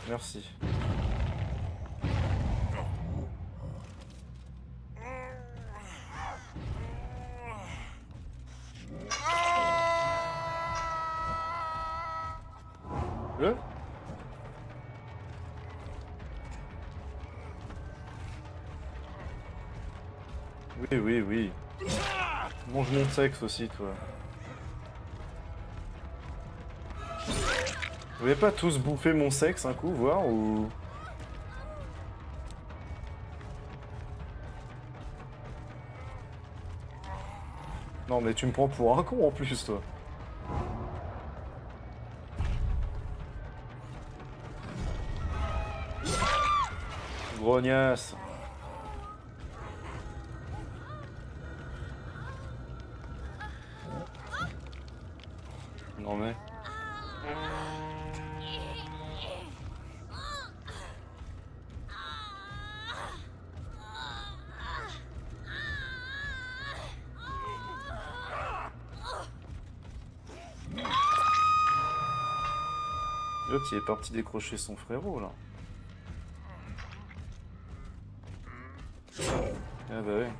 Merci. Le Oui, oui, oui. Mange mon sexe aussi, toi. Vous voulez pas tous bouffer mon sexe un coup, voir, ou... Non, mais tu me prends pour un con en plus, toi. Grognasse. Non mais... L'autre, il est parti décrocher son frérot, là. Ah bah ouais.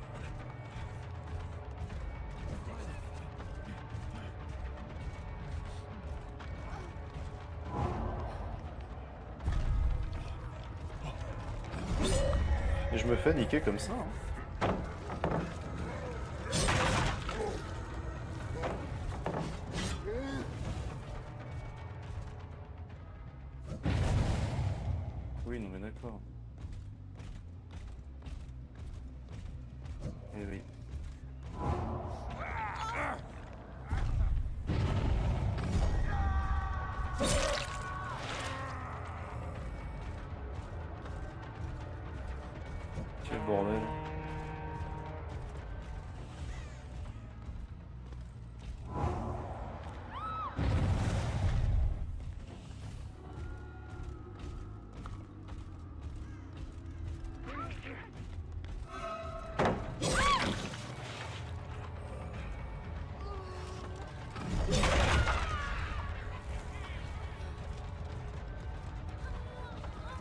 Et je me fais niquer comme ça, hein. Oui, non mais d'accord. Eh oui. Quel bordel.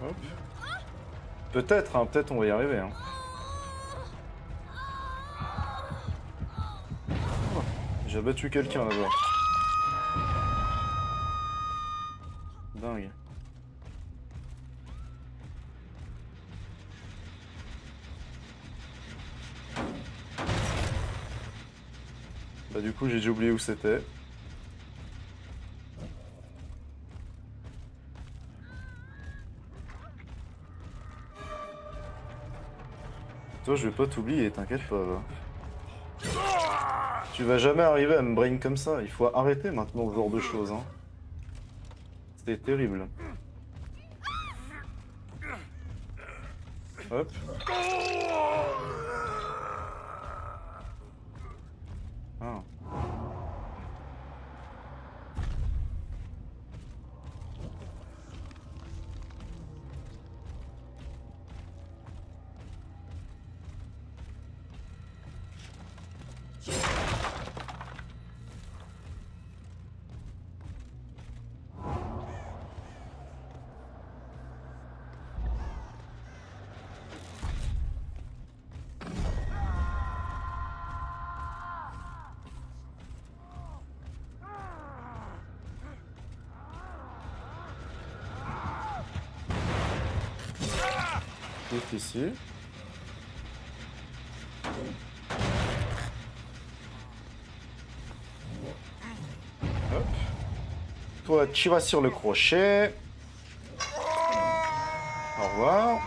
Hop. Peut-être, hein, peut-être on va y arriver, hein. Oh, j'ai abattu quelqu'un là-bas. Dingue. Bah du coup j'ai déjà oublié où c'était. Toi je vais pas t'oublier, t'inquiète pas. Va. Tu vas jamais arriver à me brain comme ça, il faut arrêter maintenant ce genre de choses, hein. C'est terrible. Hop. Ah. Tout ici. Hop. Toi, tu vas sur le crochet. Au revoir.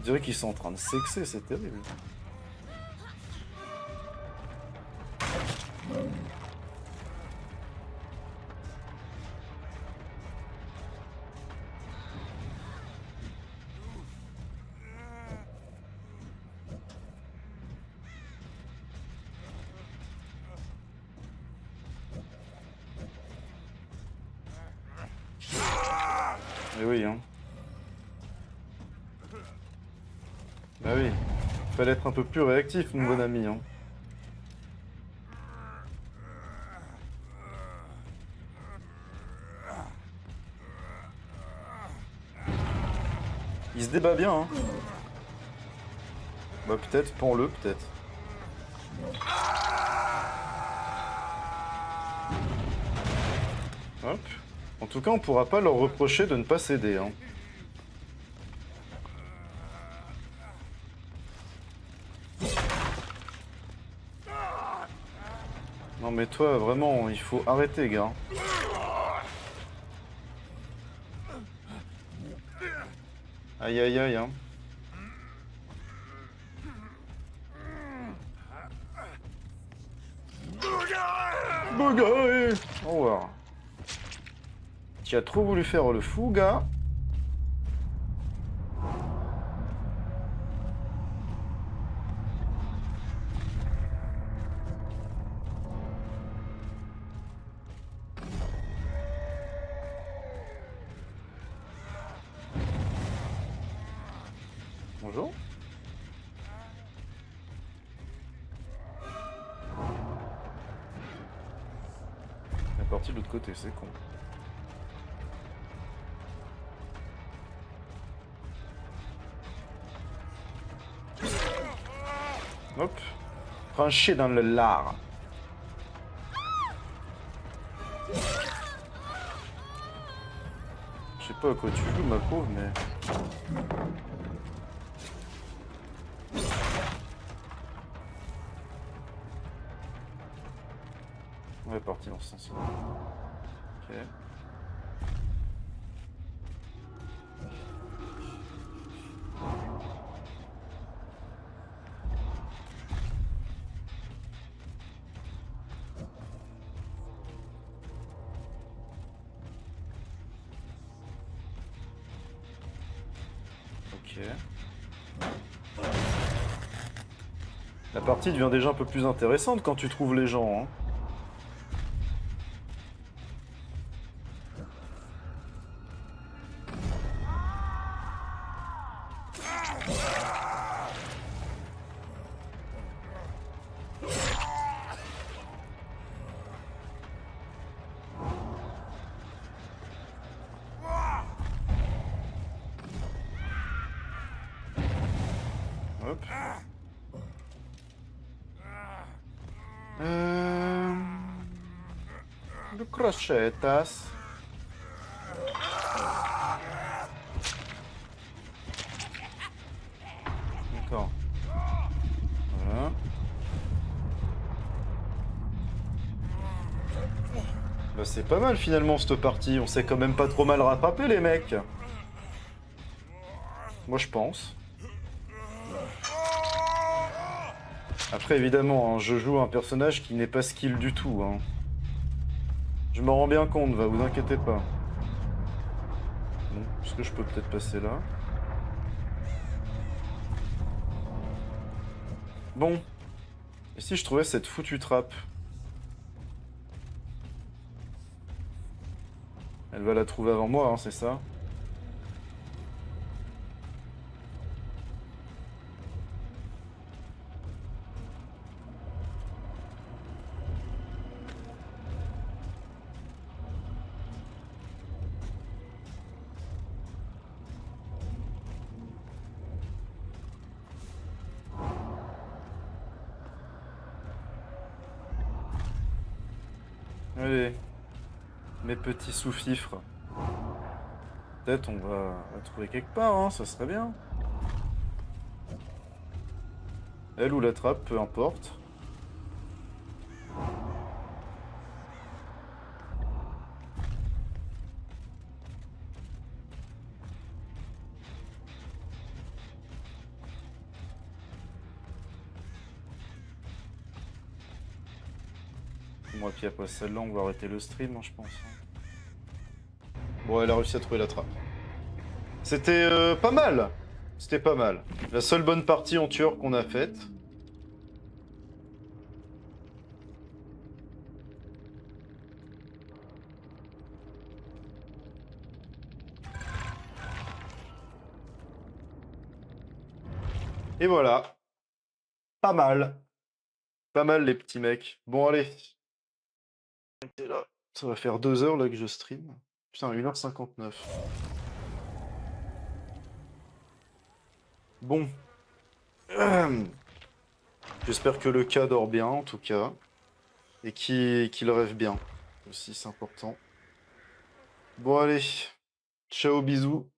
dirais qu'ils sont en train de sexer, c'est terrible. Eh oui, hein. Bah oui, fallait être un peu plus réactif, mon bon ami, hein. Il se débat bien, hein. Bah peut-être, pends-le, peut-être. Hop. En tout cas, on pourra pas leur reprocher de ne pas céder, hein. Non mais toi, vraiment, il faut arrêter, gars. Aïe aïe aïe, hein. Bugay. Au revoir. Tu as trop voulu faire le fou, gars. Bonjour. La partie de l'autre côté, c'est con. Hop. Tranché dans le lard. Je sais pas à quoi tu joues, ma pauvre, mais... On est parti dans ce sens-là. Ok. Ok. La partie devient déjà un peu plus intéressante quand tu trouves les gens, hein. Hop. Le crochetas. D'accord. Voilà. Bah c'est pas mal finalement cette partie, on s'est quand même pas trop mal rattrapé les mecs. Moi je pense. Après évidemment, hein, je joue un personnage qui n'est pas skill du tout. Hein. Je m'en rends bien compte, va, vous inquiétez pas. Bon, est-ce que je peux peut-être passer là? Bon. Et si je trouvais cette foutue trappe? Elle va la trouver avant moi, hein, c'est ça? Allez, mes petits sous-fifres. Peut-être on va la trouver quelque part, hein, ça serait bien. Elle ou la trappe, peu importe. Bon, et puis après celle-là, on va arrêter le stream, hein, je pense. Hein. Bon, elle a réussi à trouver la trappe. C'était pas mal. C'était pas mal. La seule bonne partie en tueur qu'on a faite. Et voilà. Pas mal. Pas mal les petits mecs. Bon allez. Et là, ça va faire 2 heures là que je stream. Putain, 1h59. Bon. J'espère que le cas dort bien en tout cas. Et qu'il rêve bien. Aussi, c'est important. Bon allez. Ciao, bisous.